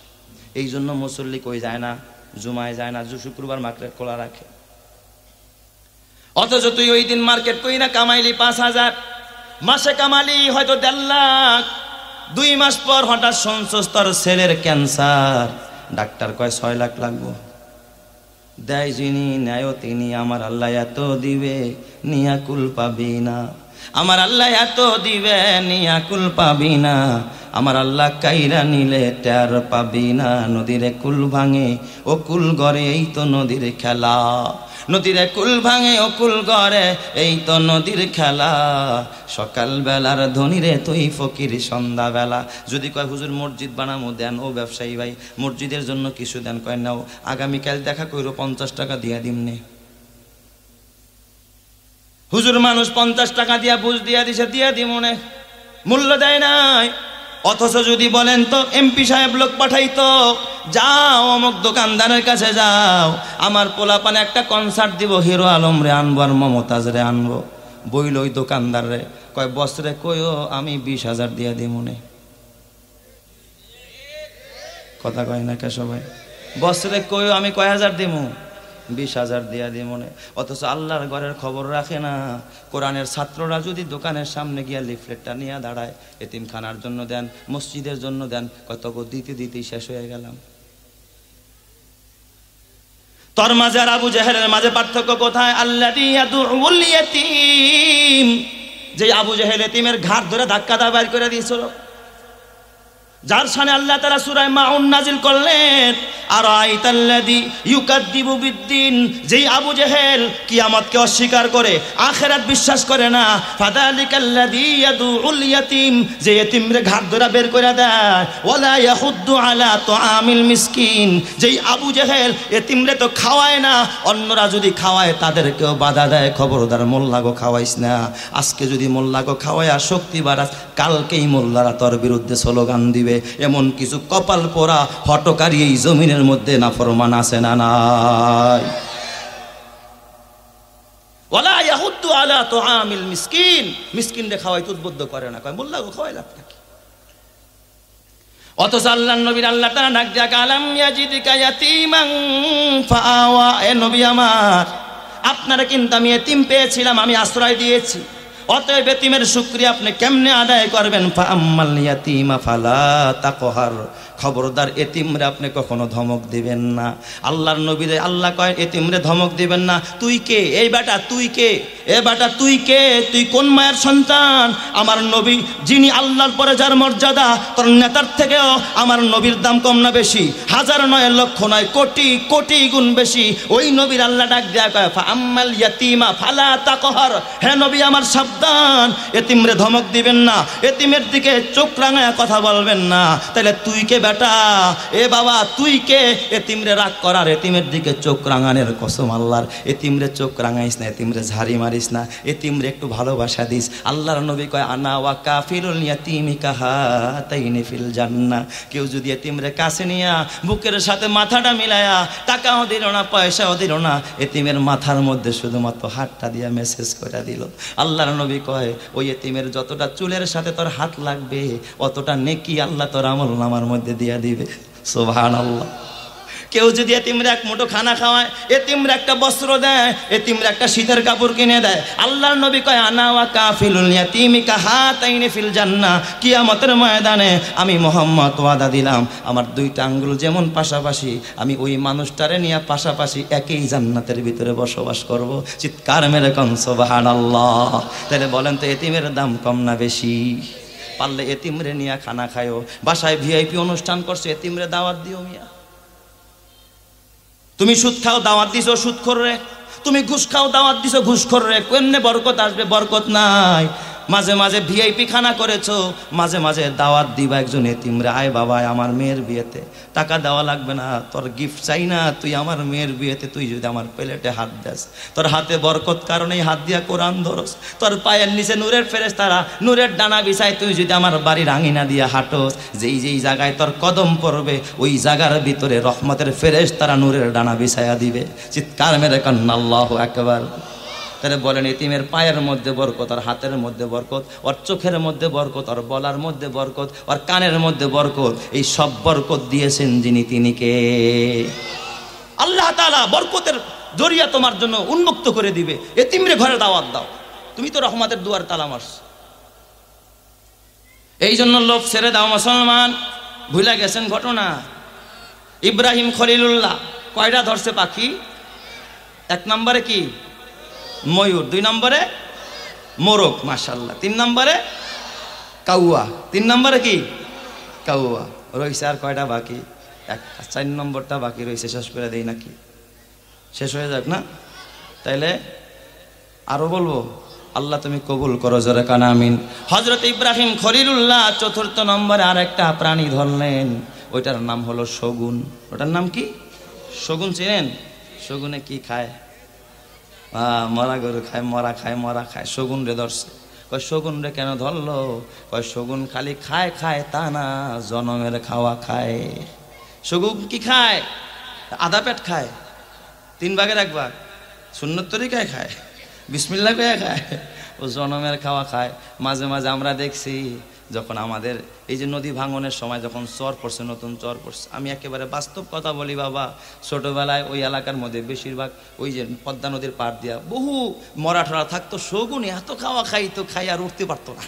Speaker 1: এই জন্য মুসল্লি কই যায় না, জুমায় যায় না, শুক্রবার মার্কেট খোলা রাখে। অথচ তুই ওই দিন মার্কেট কই না কামাইলি 5,000, মাসে কামালি হয়তো 1.5 লাখ। 2 মাস পর হঠাৎ শুনছস তোর ছেলের ক্যান্সার, ডাক্তার কয় 6 লাখ লাগবো। দেয় যিনি ন্যায় তিনি, আমার আল্লাহ এত দিবে নিয়াকুল পাবি না। আমার আল্লাহ এত দিবে নিয়াকুল পাবি না। আমার আল্লাহ কাইরা নিলে টের পাবি না। নদীরে কুল ভাঙে ও কুল গড়ে, এই তো নদীর খেলা। নদীরে কুল ভাঙে ও কুল গড়ে, এই তো নদীর খেলা। সকাল বেলার ধনীরে তুই ফকির সন্ধ্যাবেলা। যদি কয় হুজুর মসজিদ বানামো, দেন। ও ব্যবসায়ী ভাই মসজিদের জন্য কিছু দেন, কয় নাও আগামীকাল দেখা কইরো, 50 টাকা দিয়া দিমনে। হুজুর মানুষ 50 টাকা দিয়া বুঝ দিয়া দিছে, দিয়া দিমনে, মূল্য দেয় নাই। অথচ যদি বলেন তো এমপি সাহেব লোক পাঠাইতো, যাও অমুক দোকানদারের কাছে যাও, আমার পোলাপানে একটা কনসার্ট দিব, হিরো আলম রে আনবো আর মমতাজ রে আনবো। বইল ওই দোকানদার রে, কয় বছরে কইও আমি 20,000 দিয়া দিই মনে। কথা কয় না কে সবাই? বছরে কইও আমি কয় হাজার দিমু? 20,000 দিয়া দিই মনে। অথচ আল্লাহর ঘরের খবর রাখে না। কোরআনের ছাত্ররা যদি দোকানের সামনে গিয়া লিফলেটটা নিয়ে দাঁড়ায়, এতিমখানার জন্য দেন, মসজিদের জন্য দেন, কত দিতে দিতেই শেষ হয়ে গেলাম। তোর মাঝে আর আবু জেহেলের মাঝে পার্থক্য কোথায়? আল্লাযী ইয়াদউল ইয়াতীম, যে আবু জেহেল এতিমের ঘাট ধরে ধাক্কা দা বাইর করে দিয়েছিল, যার শানে আল্লাহ তাআলা সূরা মাউন নাজিল করলেন, আর আইতাল্লাযী ইউকাদ্দিবু বিদ্দিন, যেই আবু জেহেল কিয়ামতকে অস্বীকার করে, আখিরাত বিশ্বাস করে না, ফাযালিকাল্লাযী ইয়াদউল ইয়াতীম, যে এতিমরে ঘাট ধরে বের করে দেয়, ওয়ালা ইয়াহুদ্দু আলা তুআমিল মিসকিন, যেই আবু জেহেল এতিমরে তো খাওয়ায় না, অন্যরা যদি খাওয়ায় তাদেরকেও বাধা দেয়, খবরদার মোল্লাগো খাওয়াইস না, আজকে যদি মোল্লাগো খাওয়ায় শক্তি বাড়াস, কালকেই মোল্লারা তোর বিরুদ্ধে স্লোগান দিবে। এমন কিছু কপাল পোড়া হটকারী এই জমিনের মধ্যে নাফরমান আছে না নাই? ওয়ালা ইয়াহুদ্দু আলা তুআমিল মিসকিন, মিসকিনরে খাওয়াইতে উদ্বুদ্ধ করে না, কয় মোল্লা গো খাওয়াইলা আপনাকে। অথচ আল্লাহর নবীর আল্লাহ তাআলা ডাক দিয়া কালাম ইয়াজিদিকা ইয়াতীমান ফাআওয়া, এ নবী আমার, আপনারা কিন্তু আমি এতিম পেয়েছিলাম, আমি আশ্রয় দিয়েছি, অতএব এতিমের শুকরিয়া আপনি কেমনে আদায় করবেন? ফাআম্মাল ইয়াতীমা ফালা তাকহার, খবরদার এতিমরে আপনি কখনো ধমক দিবেন না। আল্লাহর নবীরে আল্লাহ কয় এতিমরে ধমক দিবেন না। তুই কে? এই বেটা তুই কে? এ বেটা তুই কে? তুই কোন মায়ের সন্তান? আমার নবী, যিনি আল্লাহর পরে যার মর্যাদা, তোর নেতার থেকেও আমার নবীর দাম কম না বেশি? হাজার নয়, লক্ষ নয়, কোটি কোটি গুণ বেশি। ওই নবীর আল্লাহ ডাক দেয়া কয় ফাআম্মাল ইয়াতীমা ফালা তাকহার, হে নবী আমার সাবধান, এতিমরে ধমক দিবেন না, এতিমের দিকে চোখ রাঙায় কথা বলবেন না। তাহলে তুই কে বেটা? এ বাবা তুই কে এতিমরে রাগ করার, এতিমের দিকে চোখ রাঙানোর কসম আল্লাহর। এতিমরে চোখ রাঙাইস না, এতিমরে ঝাড়ি মারিস না, এতিমরে একটু ভালোবাসা দিস। আল্লাহর নবী কয় আনা ওয়া কাফিরুল ইয়াতীমি কাহাতাইনি ফিল জান্নাহ, কেউ যদি এতিমরে কাছে নিয়া বুকের সাথে মাথাটা মিলায়া, টাকাও দিল না, পয়সাও দিল না, এতিমের মাথার মধ্যে শুধুমাত্র হাতটা দিয়া মেসেজ করে দিল, আল্লাহর নবী কয় ওই এতিমের যতটা চুলের সাথে তোর হাত লাগবে অতটা নেকি আল্লাহ তোর আমলনামার মধ্যে দিয়া দিবে। সুবহানাল্লাহ। কেউ যদি এতিমরে এক মুঠো খানা খাওয়ায়, এতিমরে একটা বস্ত্র দেয়, এতিমরে একটা শীতের কাপড় কিনে দেয়, আল্লাহর নবী কয় আনা ওয়া কাফিলুল ইয়াতীমি কাহাতাইনি ফিল জান্নাহ, কিয়ামতের ময়দানে আমি মুহাম্মদ ওয়াদা দিলাম, আমার দুইটা আঙ্গুল যেমন পাশাপাশি, আমি ওই মানুষটারে নিয়ে পাশাপাশি একই জান্নাতের ভিতরে বসবাস করব। চিৎকার মেরে কোন সুবহানাল্লাহ। তাহলে বলেন তো এতিমের দাম কম না বেশি? পারলে এতিমরে নিয়ে খানা খায়ও, বাসায় ভিআইপি অনুষ্ঠান করছো, এতিমরে দাওয়াত দিও মিয়া। তুমি সুদ খাও, দাওয়াত দিছো সুদখোর রে, তুমি ঘুষ খাও, দাওয়াত দিছো ঘুষখোর রে, কেমনে বরকত আসবে? বরকত নাই। মাঝে মাঝে ভিআইপি খানা করেছো, মাঝে মাঝে দাওয়াত দিবা একজন এতিমরে, আয় বাবা আমার মেয়ের বিয়েতে, টাকা দেওয়া লাগবে না, তোর গিফট চাই না, তুই আমার মেয়ের বিয়েতে তুই যদি আমার প্লেটে হাত দেস, তোর হাতে বরকত কারণেই হাত দিয়া কোরআন ধরস, তোর পায়ের নিচে নূরের ফেরেশতারা নূরের ডানা বিছায়, তুই যদি আমার বাড়ির আঙিনা দিয়া হাঁটোস, যেই যেই জায়গায় তোর কদম পড়বে ওই জায়গার ভিতরে রহমতের ফেরেশতারা নূরের ডানা বিছায়া দিবে। চিৎকার মেরে কান্না আল্লাহু আকবার। তাহলে বলেন এতিমের পায়ের মধ্যে বরকত, আর হাতের মধ্যে বরকত, ওর চোখের মধ্যে বরকত, ওর বলার মধ্যে বরকত, ওর কানের মধ্যে বরকত, এই সব বরকত দিয়েছেন যিনি তিনি কে? আল্লাহ তাআলা বরকতের জরিয়া তোমার জন্য উন্মুক্ত করে দিবে। এতিমরে ঘরে দাওয়াত দাও, তুমি তো রহমতের দুয়ার তালা মারছ। এই জন্য লোভ ছেড়ে দাও মুসলমান। ভুলে গেছেন ঘটনা, ইব্রাহিম খলিলুল্লাহ কয়টা ধরছে পাখি? এক নম্বরে কি? ময়ূর। দুই নম্বরে মোরগ, মাশাআল্লাহ। তিন নম্বরে কাউয়া। তিন নম্বরে কি? কাউয়া। রয়েছে আর কয়টা বাকি? একটা। 4 নম্বরটা বাকি রয়েছে, শেষ করে দেই নাকি? শেষ হয়ে যাক না? তাইলে আরো বলবো? আল্লাহ তুমি কবুল করো, জোরে কান আমিন। হযরত ইব্রাহিম খলিলুল্লাহ 4র্থ নম্বরে আর একটা প্রাণী ধরলেন, ওইটার নাম হলো শগুন। ওটার নাম কি? শগুন। চিনেন? শগুনে কি খায়? মরা গরু খায়, মরা খায়, মরা খায়। শগুন রে ধরছে। কয় শগুন রে কেন ধরলো? কয় শগুন খালি খায় খায় তা না, জনমের খাওয়া খায়। শগুন কি খায়? আধা পেট খায়, 3 ভাগের 1 ভাগ, সুন্নত তরিকায় খায়, বিসমিল্লাহ কয়ে খায়, ও জনমের খাওয়া খায়। মাঝে মাঝে আমরা দেখছি যখন আমাদের এই যে নদী ভাঙনের সময় যখন চর পড়ছে, নতুন চর পড়ছে, আমি একেবারে বাস্তব কথা বলি বাবা, ছোটবেলায় ওই এলাকার মধ্যে বেশিরভাগ ওই যে পদ্মা নদীর পাড় দিয়া বহু মরাঠরা থাকতো, শগুন এত খাওয়া খাইতো, খাই আর উঠতে পারতো না,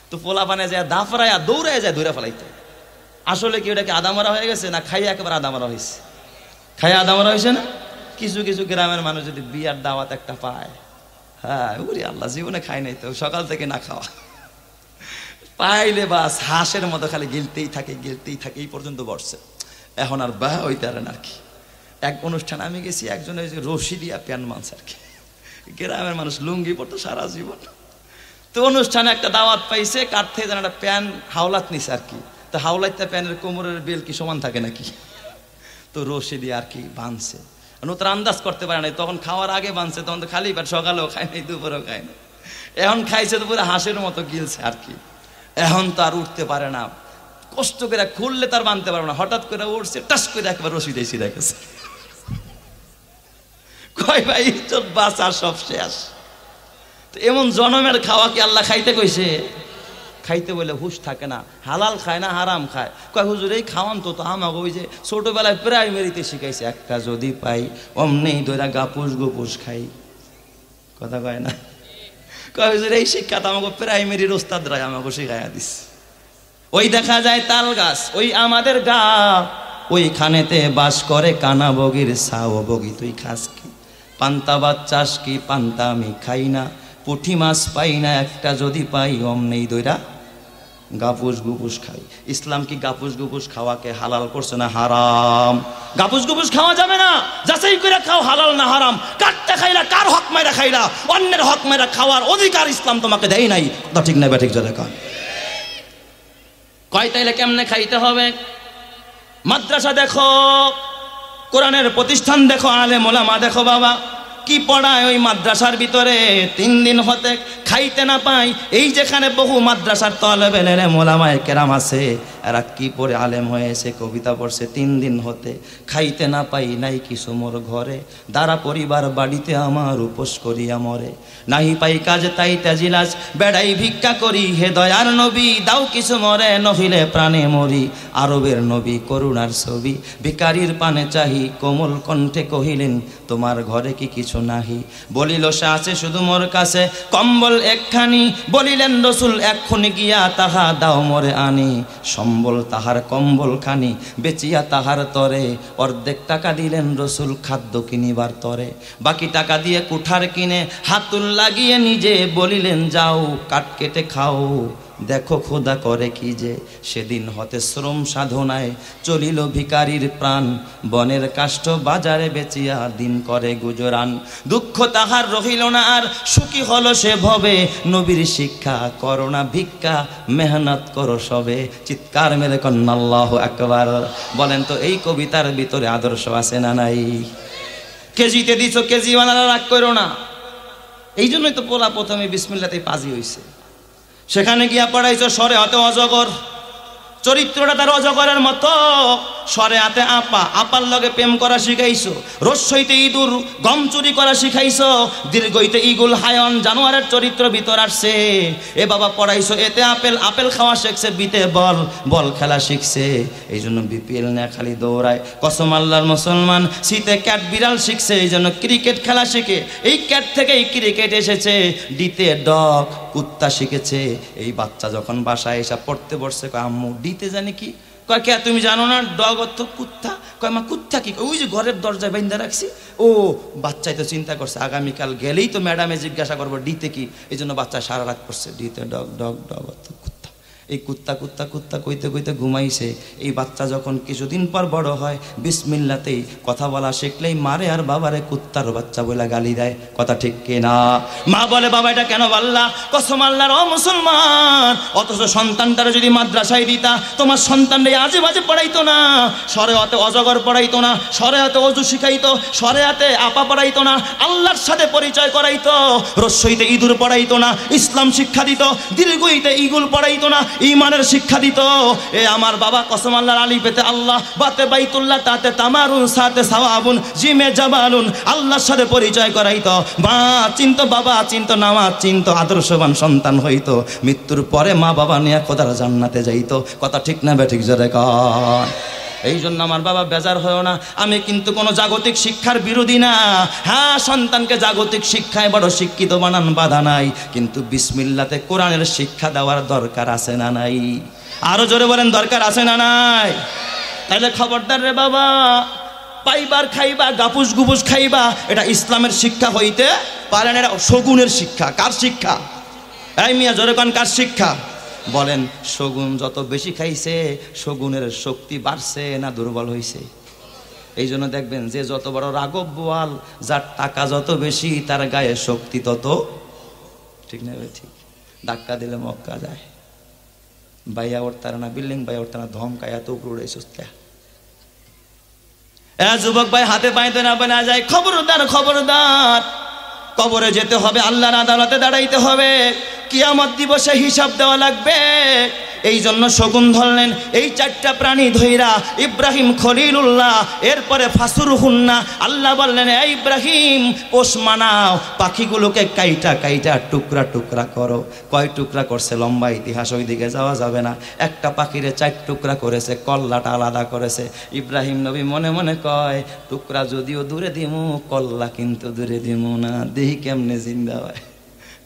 Speaker 1: তো পোলা পানে যায় দাফরায়া দৌড়ায় যায় ধরে ফেলাইতো। আসলে কি ওটাকে আদামারা হয়ে গেছে না খাইয়া একেবারে আদামারা হয়েছে? খাইয়া আদামারা হয়েছে না? কিছু কিছু গ্রামের মানুষ যদি বিয়ার দাওয়াত একটা পায়, হ্যাঁ ওরে আল্লাহ, জীবনে খাই নাই তো, সকাল থেকে না খাওয়া, পাইলে বাস হাঁসের মতো খালি গিলতেই থাকে এই পর্যন্ত বসছে। এখন আর বা ওইতে আর কি। এক অনুষ্ঠান আমি গেছি, একজন ওই যে রশি দিয়া প্যান মানছে আর কি, গ্রামের মানুষ লুঙ্গি পড়তো সারা জীবন। তো অনুষ্ঠানে একটা দাওয়াত পাইছে, কার থেকে যেন একটা প্যান হাওলাত নিছে আর কি। তো হাওলাইতে প্যানের কোমরের বেল কি সমান থাকে নাকি, তো রশি দিয়ে আর কি বাঁধছে। নতুন আন্দাজ করতে পারে নাই, তখন খাওয়ার আগে বাঁধছে, তখন তো খালি পেট, সকালেও খায় নাই দুপুরেও খায় না, এখন খাইছে তো পুরো হাঁসের মতো গিলছে আর কি। এখন তো আর উঠতে পারে না, কষ্ট করে খুললে তার বাঁধতে পারবে না, হঠাৎ করে উঠছে, টাস করে একবার রশি দিয়েছি রেখেছে। কয় ভাই ইজ্জত বাঁচার সব শেষ। তো এমন জনমের খাওয়া কি আল্লাহ খাইতে কইছে? খাইতে বলে হুশ থাকে না, হালাল খায় না হারাম খায়। কয় হুজুর এই খাওয়ান তো আমাকে ওই যে ছোটবেলায় প্রাইমারিতে শিখাইছে, একটা যদি পাই অমনি দইরা গাপুস গুপুস খাই, কথা কয় না? কয় হুজুর এই শিক্ষা তো আমাকে প্রাইমারির ওস্তাদরাই আমাকে শিখাইয়া দিস। ওই দেখা যায় তাল গাছ, ওই আমাদের গা, ওইখানেতে বাস করে কানা বগির সাও বগি, তুই খাস কি? পান্তা ভাত চাস কি? পান্তা আমি খাই না, পুঁটি মাছ পাই না, একটা যদি পাই অমনি দইরা গাপুস গুপুস খাই। ইসলাম কি গাপুস গুপুস খাওয়াকে হালাল করছে না হারাম? গাপুস গুপুস খাওয়া যাবে না, যাচাই করে খাও হালাল না হারাম। কাটতে খাইলা, কার হক মাইরা খাইলা, অন্যের হক মাইরা খাওয়ার অধিকার ইসলাম তোমাকে দেয় নাই, কথা ঠিক না ঠিক জোরে কয়। কয় তাইলে কেমনে খাইতে হবে? মাদ্রাসা দেখো, কোরআনের প্রতিষ্ঠান দেখো, আলেম ওলামা দেখো, বাবা কি পড়ায় ওই মাদ্রাসার ভিতরে। 3 দিন হতে খাইতে না পাই, এই যেখানে বহু মাদ্রাসার তালেবে ইলম ওলামায়ে কেরাম আছে, এরা কি পড়ে আলেম হয়েছে, কবিতা পড়ছে, 3 দিন হতে খাইতে না পাই, নাই কিছু মোর ঘরে, দ্বারা পরিবার বাড়িতে আমার উপোস করিয়া মরে, নাহি পাই কাজে তাই তেজিলাস বেড়াই ভিক্ষা করি, হে দয়ার নবী দাও কিছু মরে, নহিলে প্রাণে মরি, আরবের নবী করুণার ছবি, ভিখারির পানে চাহি, কোমল কণ্ঠে কহিলেন তোমার ঘরে কি কিছু নাহি, বলিল সে আছে শুধু মোর কাছে কম্বল একখানি, বলিলেন রসুল এক্ষুনি গিয়া তাহা দাও মোরে আনি, সম্বল তাহার কম্বল খানি বেচিয়া তাহার তরে, অর্ধেক টাকা দিলেন রসুল খাদ্য কিনিবার তরে, বাকি টাকা দিয়ে কুঠার কিনে হাতুল লাগিয়ে নিজে বলিলেন যাও কাঠ কেটে খাও, দেখো খোদা করে কি যে, সেদিন হতে শ্রম সাধনায় চলিল ভিখারির প্রাণ, বনের কাষ্ঠ বাজারে বেচিয়া দিন করে গুজরান, দুঃখ তাহার রহিল না আর সুখী হলো সে ভবে, নবীর শিক্ষা করোনা ভিক্ষা মেহনত করো সবে, চিৎকার মেরে কন্যা আল্লাহু আকবার। বলেন তো এই কবিতার ভিতরে আদর্শ আছে না নাই? কেজিতে দিছো, কেজিওয়ালারা রাগ করো না। এই জন্যই তো পোলা প্রথমে বিসমিল্লাতেই পাজি হইছে, সেখানে গিয়া পড়াইছো সরে হাতে অজগর, চরিত্রটা তার অজগরের মতো, সরে হাতে আপা, আপার লগে প্রেম করা শিখাইছো, রস্যইতে ইঁদুর গম চুরি করা শিখাইছো, দীর্ঘইতে ইগুল হায়ন জানোয়ারের চরিত্র ভিতর আসছে, এ বাবা পড়াইছো এতে আপেল, আপেল খাওয়া শিখছে, বিতে বল, বল খেলা শিখছে, এই জন্য বিপিএল না খালি দৌড়ায়, কসম আল্লাহর মুসলমান, শীতে ক্যাট বিড়াল শিখছে, এই জন্য ক্রিকেট খেলা শিখে, এই ক্যাট থেকে এই ক্রিকেট এসেছে, ডিতে ডগ কুত্তা শিখেছে, এই বাচ্চা যখন বাসায় এসে পড়তে বসছে, আম্মু ডিতে জানি কি, কয় কে তুমি জানো না ডগ অর্থ কুত্তা, কয় মা কুত্তা কি, ওই যে ঘরের দরজায় বাইন্ধা রাখছি, ও বাচ্চাই তো চিন্তা করছে আগামীকাল গেলেই তো ম্যাডামে জিজ্ঞাসা করবো ডিতে কি, এই জন্য বাচ্চা সারা রাত করছে ডিতে ডগ ডগ ডগ অর্থ কুত্তা, এই কুত্তা কুত্তা কুত্তা কইতে কইতে ঘুমাইছে, এই বাচ্চা যখন কিছুদিন পর বড় হয় বিসমিল্লাতেই কথা বলা শিখলেই মারে আর বাবারে কুত্তার বাচ্চা বলে গালি দেয়, কথা ঠিক কিনা? মা বলে বাবা এটা কেন বললা, কসম আল্লাহর ও মুসলমান, অথচ সন্তানটারে যদি মাদ্রাসায় দিতা তোমার সন্তানরে আজে বাজে পড়াইতো না, সরে হাতে অজগর পড়াইতো না, সরে হাতে অজু শিখাইতো, সরে হাতে আপা পড়াইতো না, আল্লাহর সাথে পরিচয় করাইতো, রস্যইতে ইঁদুর পড়াইতো না, ইসলাম শিক্ষা দিত, দীর্ঘইতে ইগুল পড়াইতো না, ইমানের শিক্ষা দিত। এ আমার বাবা কসম আল্লাহর আলী পেতে আল্লাহ, বাতে বাইতুল্লাহ তাতে তামারুন সাথে সাওয়াবুন জিমে জাবালুন, আল্লাহর সাথে পরিচয় করাইতো, মা চিন্ত বাবা চিন্ত নামাজ চিন্ত, আদর্শবান সন্তান হইতো, মৃত্যুর পরে মা বাবা নিয়ে খোদার জান্নাতে যাইতো, কথা ঠিক না বেঠিক জোরে কর? এই জন্য আমার বাবা বেজার হয়েও না, আমি কিন্তু কোনো জাগতিক শিক্ষার বিরোধী না, হ্যাঁ সন্তানকে জাগতিক শিক্ষায় বড় শিক্ষিত বানান বাধা নাই, কিন্তু বিসমিল্লাতে কোরআনের শিক্ষা দেওয়ার দরকার আছে না নাই? আরো জোরে বলেন দরকার আছে না নাই? তাহলে খবরদার রে বাবা, পাইবার খাইবা, গাপুস গুপুস খাইবা, এটা ইসলামের শিক্ষা হইতে পারে না। এটা শগুনের শিক্ষা। কার শিক্ষা? এই মিয়া জোরে কোন কার শিক্ষা? বলেন, শগুন যত বেশি খাইছে শগুনের শক্তি বাড়ছে না দুর্বল হইছে? এই জন্য দেখবেন যে যত বড় রাঘব বোয়াল, যার টাকা যত বেশি তার গায়ে শক্তি তত, ঠিক না? ঠিক। ধাক্কা দিলে মক্কা যায়, বাইয়া উঠতার না, বিল্ডিং বাইয়া উঠতার না, ধমকায় এত উপরে উড়ে সুস্থা। যুবক ভাই, হাতে পাইতে না যায়, খবরদার খবরদার, কবরে যেতে হবে, আল্লাহর আদালতে দাঁড়াইতে হবে, কিয়ামত দিবসে হিসাব দেওয়া লাগবে। এই জন্য শগুন ধরলেন, এই চারটা প্রাণী ধইরা ইব্রাহিম খলিলুল্লাহ, এরপরে ফাসুরহুন্না, আল্লাহ বললেন এই ইব্রাহিম পোষ মানাও, পাখিগুলোকে কাইটা কাইটা টুকরা টুকরা করো। কয় টুকরা করছে লম্বা ইতিহাস, ওই দিকে যাওয়া যাবে না। একটা পাখিরে 4 টুকরা করেছে, কল্লাটা আলাদা করেছে। ইব্রাহিম নবী মনে মনে কয়, টুকরা যদিও দূরে দিমু, কল্লা কিন্তু দূরে দিমু না, দেখি কেমনে জিন্দা হয়।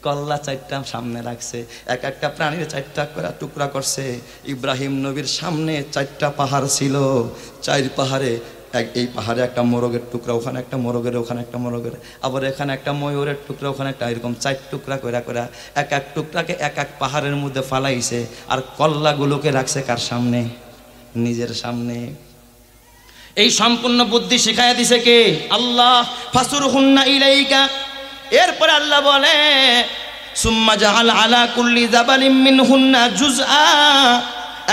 Speaker 1: কল্লা 4টা সামনে রাখছে, এক একটা প্রাণীর 4টা করে টুকরা করছে। ইব্রাহিম নবীর সামনে 4টা পাহাড় ছিল, 4 পাহাড়ে এই পাহাড়ে একটা মোরগের টুকরা, ওখানে একটা মোরগের, ওখানে একটা মোরগের, আবার এখানে একটা ময়ূরের টুকরা, ওখানে একটা, এরকম 4 টুকরা করে করে এক এক টুকরাকে এক এক পাহাড়ের মধ্যে ফালাইছে। আর কল্লাগুলোকে রাখছে কার সামনে? নিজের সামনে। এই সম্পূর্ণ বুদ্ধি শিখাইয়া দিছে কে? আল্লাহ। ফাসুরহুন্না ইলাইকা, এরপরে আল্লাহ বলে সুম্মা জাআল আলা কুল্লি জাবালিন মিনহুন্না জুজআ,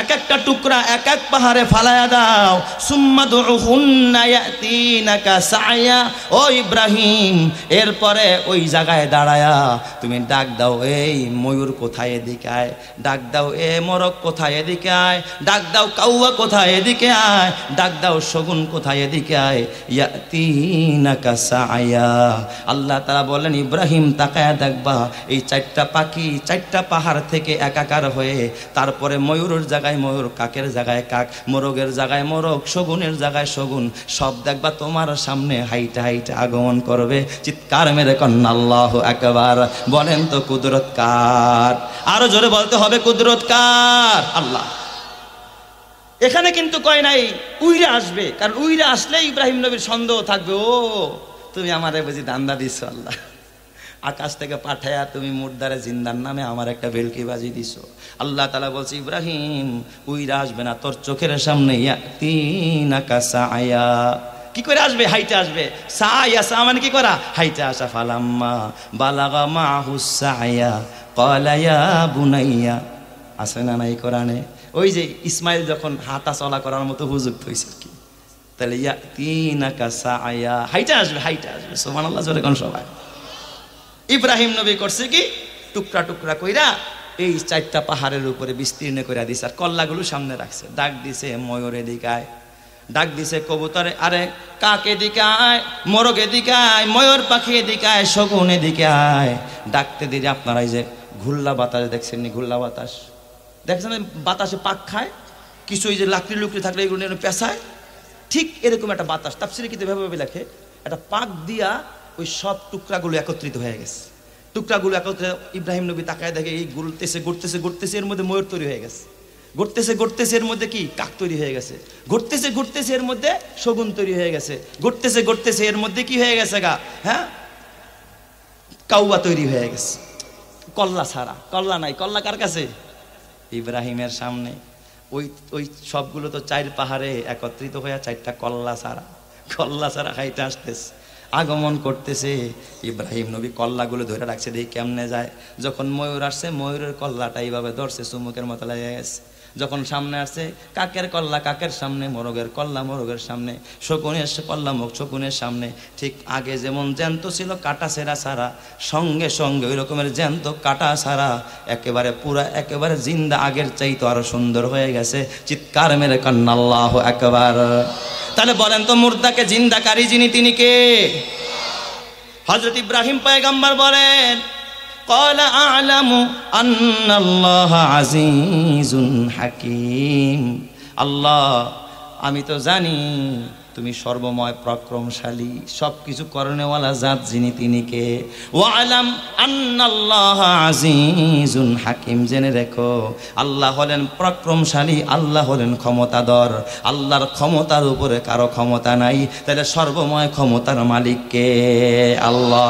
Speaker 1: এক একটা টুকরা এক এক পাহাড়ে ফালায়া দাও। সুম্মা দুউহুন্না ইয়াতিনাকা সায়া, ও ইব্রাহিম এরপরে ওই জায়গায় দাঁড়ায়া তুমি ডাক দাও, এই ময়ূর কোথায়, এদিকে আয়। ডাক দাও, এ মোরগ কোথায়, এদিকে আয়। ডাক দাও, কাউয়া কোথায়, এদিকে আয়। ডাক দাও, শগুন কোথায়, এদিকে আয়। ইয়াতিনাকা সায়া, আল্লাহ তাআলা বলেন ইব্রাহিম তাকায়া দেখবা, এই 4টা পাখি 4টা পাহাড় থেকে একাকার হয়ে তারপরে ময়ূরের জায়গায় ময়ূর, কাকের জায়গায় কাক, মোরগের জায়গায় মোরগ, শগুনের জায়গায় শগুন, সব দেখবা তোমার সামনে হাইটা হাইটা আগমন করবে। চিৎকার মেরে কন্যা আল্লাহু আকবার। বলেন তো কুদরত কার? আরো জোরে বলতে হবে, কুদরত কার? আল্লাহ। এখানে কিন্তু কয় নাই উইরা আসবে, কারণ উইরা আসলে ইব্রাহিম নবীর সন্দেহ থাকবে, ও তুমি আমারে বুঝি দান্দা দিছো আল্লাহ, আকাশ থেকে পাঠায়া তুমি মুর্দারে জিন্দার নামে আমার একটা বেলকি বাজি দিছো। আল্লাহ তাআলা বলছে ইব্রাহিম উইরা আসবে না, তোর চোখের সামনে ইয়াতিনাকা সায়া। কি করে আসবে? হাইটে আসবে। সায়া, সা মানে কি করা? হাইটে আসা। ফালাম্মা বালাগা মাহুস সায়া ক্বালা ইয়া বুনাইয়া, আছে না নাই কোরআনে? ওই যে ইসমাইল যখন হাঁটা চলা করার মতো উপযুক্ত হয়েছে কি, তাহলে ইয়াতিনাকা সায়া, হাইটে আসবে, হাইটে আসবে। সুবহানাল্লাহ, জোরে কোন সবাই। ইব্রাহিম নবী করছে কি, টুকরা টুকরা কইরা এই 4টা পাহাড়ের উপরে বিস্তীর্ণ করে দিছে, আর কল্লাগুলো সামনে রাখছে। ডাক দিছে ময়ূরে দিকায়, ডাক দিছে কবুতরে, আরে কাকে দিকায়, মোরগে দিকায়, ময়ূর পাখি দিকায়, শগুনে দিকায়। ডাকতে দিলে আপনারা এই যে ঘুল্লা বাতাস দেখছেন নি? ঘুল্লা বাতাস দেখছেন? বাতাসে পাক খায় কিছু, এই যে লাকড়ি লুকড়ি থাকলে এগুলো পেঁচায়, ঠিক এরকম একটা বাতাস। তাফসীরে কিন্তু ভাবে লেখে, একটা পাক দিয়া ওই সব টুকরাগুলো একত্রিত হয়ে গেছে। টুকরাগুলো একত্রিত, ইব্রাহিম নবী তাকায় দেখে এই ঘুরতেছে ঘুরতেছে ঘুরতেছে, এর মধ্যে ময়ূর তৈরি হয়ে গেছে। ঘুরতেছে ঘুরতেছে এর মধ্যে কি কাক তৈরি হয়ে গেছে। ঘুরতেছে ঘুরতেছে এর মধ্যে শগুন তৈরি হয়ে গেছে। ঘুরতেছে ঘুরতেছে এর মধ্যে কি হয়ে গেছে গা, হ্যাঁ, কাউয়া তৈরি হয়ে গেছে। কল্লা ছাড়া, কল্লা নাই। কল্লা কার কাছে? ইব্রাহিমের সামনে। ওই ওই সবগুলো তো 4 পাহাড়ে একত্রিত হয়ে 4টা কল্লা ছাড়া খাইতে আসতেছে, আগমন করতেছে। ইব্রাহিম নবী কল্লাগুলো ধরে রাখছে, দেখি কেমনে যায়। যখন ময়ূর আসছে, ময়ূরের কল্লাটা এইভাবে ধরছে, চুমুকের মতো লেগে গেছে। যখন সামনে আসছে, কাকের কল্লা কাকের সামনে, মোরগের কল্লা মোরগের সামনে, শকুনের কল্লা শকুনের সামনে। ঠিক আগে যেমন জ্যান্ত ছিল কাটা সেরা ছাড়া, সঙ্গে সঙ্গে ওই রকমের জ্যান্ত কাটা ছাড়া একেবারে পুরা একেবারে জিন্দা, আগের চাইতে আরো সুন্দর হয়ে গেছে। চিৎকার মেরে কান্না আল্লাহু আকবার। তাহলে বলেন তো মুর্দাকে জিন্দাকারী যিনি, তিনি কে? হযরত ইব্রাহিম পয়গম্বর বলেন, قال أعلم أن الله عزيز حكيم, আল্লাহ আমি তো জানি তুমি সর্বময় পরাক্রমশালী, সব কিছু করণেওয়ালা জাত যিনি, তিনি কে? ওয়ালাম আন্নাল্লাহ আজিজুন হাকিম, জেনে রেখো আল্লাহ হলেন পরাক্রমশালী, আল্লাহ হলেন ক্ষমতাধর। আল্লাহর ক্ষমতার উপরে কারো ক্ষমতা নাই। তাহলে সর্বময় ক্ষমতার মালিক কে? আল্লাহ।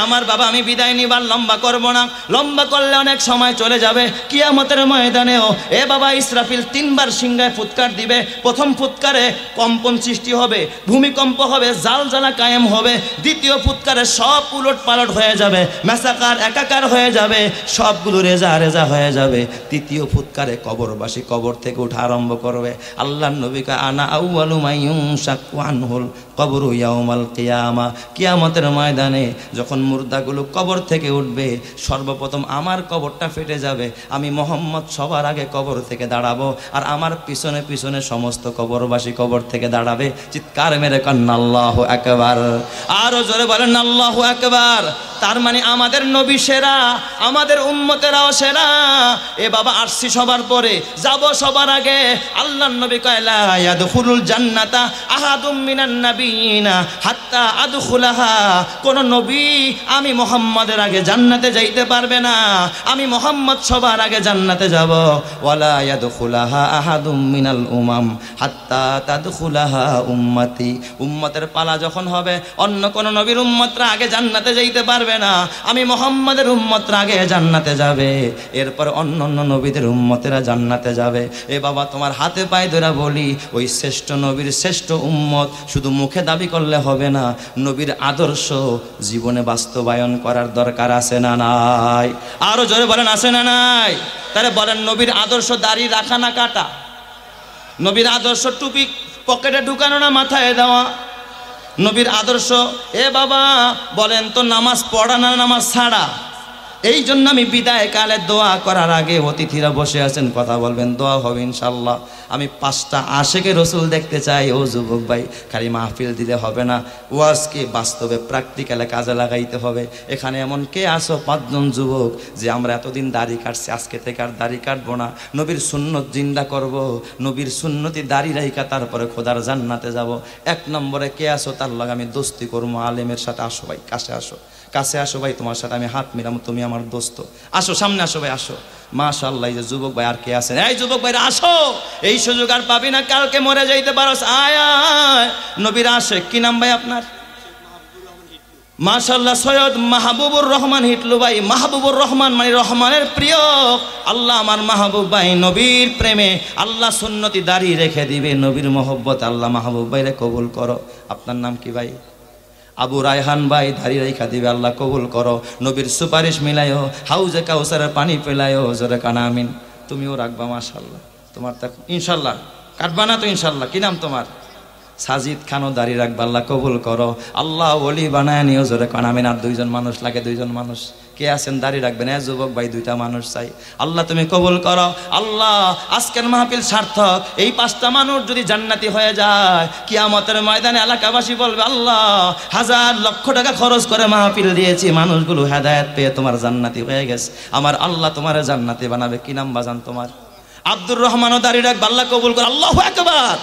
Speaker 1: আমার বাবা, আমি বিদায় নিবার লম্বা করব না, লম্বা করলে অনেক সময় চলে যাবে। কিয়ামতের ময়দানেও বাবা ইসরাফিল 3 বার সিংহায় ফুৎকার দিবে। প্রথম ফুৎকারে কম্পন সৃষ্টি হবে, ভূমিকম্প হবে, জালজালা কায়েম হবে। দ্বিতীয় ফুৎকারে সব উলট পালট হয়ে যাবে, মেসাকার একাকার হয়ে যাবে, সবগুলো রেজা রেজা হয়ে যাবে। তৃতীয় ফুৎকারে কবরবাসী কবর থেকে উঠা আরম্ভ করবে। আল্লাহর নবী কয় আনা আউয়ালু মাইয়ুনশাক্কু আনহুল কবরু ইয়াউমাল কিয়ামা। কিয়ামতের ময়দানে যখন মুর্দাগুলো কবর থেকে উঠবে, সর্বপ্রথম আমার কবরটা ফেটে যাবে। আমি মোহাম্মদ সবার আগে কবর থেকে দাঁড়াবো, আর আমার পিছনে পিছনে সমস্ত কবরবাসী কবর থেকে দাঁড়াবে। চিৎকার মেরে কান্না আল্লাহু আকবার। আরো জোরে বলেন আল্লাহু আকবার। তার মানে আমাদের নবী সেরা, আমাদের উম্মতেরাও সেরা। বাবা আসছি সবার পরে, যাব সবার আগে। আল্লাহর নবী কয় লা ইয়াদখুলুল জান্নাতা আহাদুম মিনান নাবিয়িনা হাত্তা আদখুলাহা। কোন নবী আমি মুহাম্মাদের আগে জান্নাতে যাইতে পারবে না। আমি মুহাম্মদ সবার আগে জান্নাতে যাব। ওয়ালা ইয়াদখুলাহা আহাদুম মিনাল উমাম হাত্তা তাদখুলাহা উম্মতি। উম্মতের পালা যখন হবে, অন্য কোন নবীর উম্মতরা আগে জান্নাতে যাইতে পারবে না। আমি মুহাম্মাদের উম্মতরা আগে জান্নাতে যাবে, এরপর অন্য অন্য নবীদের উম্মতেরা জান্নাতে যাবে। বাবা, তোমার হাতে পায়ে ধরে বলি, ওই শ্রেষ্ঠ নবীর শ্রেষ্ঠ উম্মত শুধু মুখে দাবি করলে হবে না, নবীর আদর্শ জীবনে বাস্তবায়ন করার দরকার আছে না নাই? আরো জোরে বলেন আছে না নাই? তাহলে বলেন, নবীর আদর্শ দাড়ি রাখা না কাটা? নবীর আদর্শ টুপি পকেটে ঢুকানো না মাথায় দেওয়া? নবীর আদর্শ বাবা বলেন তো নামাজ পড়া না নামাজ ছাড়া? এই জন্য আমি বিদায় কালে দোয়া করার আগে, অতিথিরা বসে আছেন, কথা বলবেন, দোয়া হবে ইনশাল্লাহ। আমি 5টা আশেকে রসুল দেখতে চাই। ও যুবক ভাই, খালি মাহফিল দিলে হবে না, ওয়াজকে বাস্তবে প্র্যাকটিক্যালে কাজে লাগাইতে হবে। এখানে এমন কে আসো 5 জন যুবক যে আমরা এতদিন দাড়ি কাটছি, আজকে থেকে আর দাড়ি কাটবো না, নবীর সুন্নত জিন্দা করব, নবীর সুন্নতি দাড়ি রাইকা তারপরে খোদার জান্নাতে যাব। 1 নম্বরে কে আসো তার লগে আমি দোস্তি করবো, আলেমের সাথে। আসো ভাই, কাছে আসো, কাছে আসো ভাই, তোমার সাথে আমি হাত মিলাম, তুমি আমার দোস্ত। আসো, সামনে আসো ভাই, আসো। মাশাআল্লাহ, এই যে যুবক ভাই, আর কে আছেন? এই যুবক ভাইরা আসো, এই সুযোগ আর পাবি না, কালকে মরে যাইতে পারোস। আয় আয়, নবীর আশেক। কি নাম ভাই আপনার? মাশাআল্লাহ, সৈয়দ মাহবুবুর রহমান হিটলু ভাই। মাহবুবুর রহমান মানে রহমানের প্রিয়। আল্লাহ আমার মাহবুব ভাই নবীর প্রেমে আল্লাহ সুন্নতি দাঁড়িয়ে রেখে দিবে, নবীর মহব্বত আল্লাহ মাহবুব ভাইরে কবুল করো। আপনার নাম কি ভাই? আবু রায়হান ভাই, দাঁড়িয়ে রেখা দিবে, আল্লাহ কবুল করো। নবীর সুপারিশ মিলাইও, হাউজে কাউসারের পানি পেলাইও, জোরে কানা আমিন। তুমিও রাখবা মাশাআল্লাহ, তোমার তা ইনশাল্লাহ কাটবা না তো ইনশাল্লাহ? কি নাম তোমার? সাজিদ খানও দাঁড়িয়ে রাখবা, আল্লাহ কবুল করো। আল্লাহ ওলি বানায় নিও, জোরে কানা আমিন। আর 2 জন মানুষ লাগে, 2 জন মানুষ কে আছেন দাঁড়িয়ে রাখবেন? যুবক ভাই, 2টা মানুষ চাই। আল্লাহ তুমি কবুল করো। আল্লাহ আজকের মাহফিল সার্থক। এই 5টা মানুষ যদি জান্নাতি হয়ে যায়, কিয়ামতের ময়দানে এলাকাবাসী বলবে, আল্লাহ 1000 লক্ষ টাকা খরচ করে মাহফিল দিয়েছি, মানুষগুলো হেদায়েত পেয়ে তোমার জান্নাতি হয়ে গেছে। আমার আল্লাহ তোমার জান্নাতি বানাবে। কি নাম বাজান তোমার? আব্দুর রহমানও দাঁড়িয়ে রাখবে, আল্লাহ কবুল করো। আল্লাহু আকবার।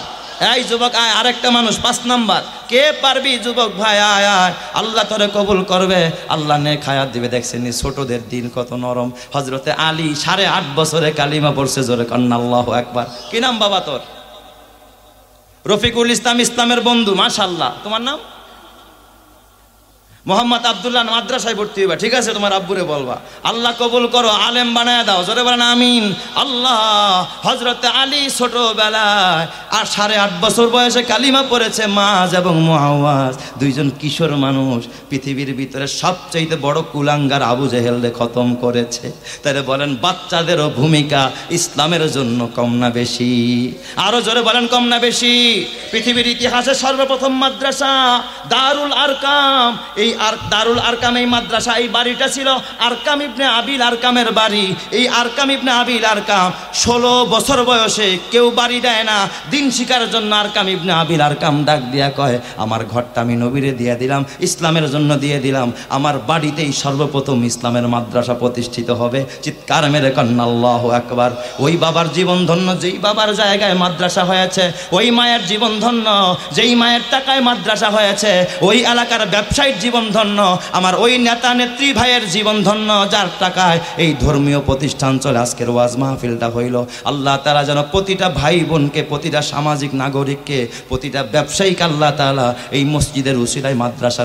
Speaker 1: এই যুবক আয়, আরেকটা মানুষ 5 নাম্বার। কে পারবি যুবক ভাই? আয় আয়, আল্লাহ তোরে কবুল করবে, আল্লাহ নেক হায়াত দিবে। দেখছেন ছোটদের দিন কত নরম। হযরতে আলী 8.5 বছরে কালিমা পড়ছে, জোরে কন্না আল্লাহু আকবার। কি নাম বাবা তোর? রফিকুল ইসলাম, ইসলামের বন্ধু। মাশাআল্লাহ, তোমার নাম? মোহাম্মদ আব্দুল্লাহ। মাদ্রাসায় ভর্তি হইবা, ঠিক আছে? তোমার আব্বুরে বলবা, আল্লাহ কবুল করো, আলেম বানায় দাও, জোরে বলেন আমিন। আল্লাহ হযরতে আলী ছোটবেলায় আর 8.5 বছর বয়সে কালিমা পড়েছে। মাজ এবং মুআওয়াজ 2 জন কিশোর মানুষ পৃথিবীর ভিতরে সবচেয়ে বড় কুলাঙ্গার আবু জেহেলকে খতম করেছে। তাহলে বলেন, বাচ্চাদেরও ভূমিকা ইসলামের জন্য কম না বেশি? আরো জোরে বলেন, কম না বেশি? পৃথিবীর ইতিহাসে সর্বপ্রথম মাদ্রাসা দারুল আরকাম, এই এই আর দারুল আরকাম এই মাদ্রাসা এই বাড়িটা ছিল আরকাম ইবনে আবিল আরকামের বাড়ি। এই আরকাম ইবনে আবিল আরকাম 16 বছর বয়সে কেউ বাড়ি দেয় না দিন শিকার জন্য। আরকাম ইবনে আবিল আরকাম ডাক দিয়া কয়, আমার ঘরটা আমি নবীরে দিয়ে দিলাম, ইসলামের জন্য দিয়ে দিলাম, আমার বাড়িতেই সর্বপ্রথম ইসলামের মাদ্রাসা প্রতিষ্ঠিত হবে। চিৎকার মেরে কন্যা আল্লাহু আকবার। ওই বাবার জীবন ধন্য, যেই বাবার জায়গায় মাদ্রাসা হয়েছে, ওই মায়ের জীবন ধন্য, যেই মায়ের টাকায় মাদ্রাসা হয়েছে, ওই এলাকার ব্যবসায়ীর জীবন ধন্য, আমার ওই নেতা নেত্রী ভাইয়ের জীবন ধন্য, যার টাকায় এই ধর্মীয় প্রতিষ্ঠান চলে। আজকের ওয়াজ মাহফিলটা হইল, আল্লাহ তাআলা যেন প্রতিটা ভাই বোনকে, প্রতিটা সামাজিক নাগরিককে, প্রতিটা ব্যবসায়ীকে আল্লাহ তাআলা এই মসজিদের উসিলায় মাদ্রাসা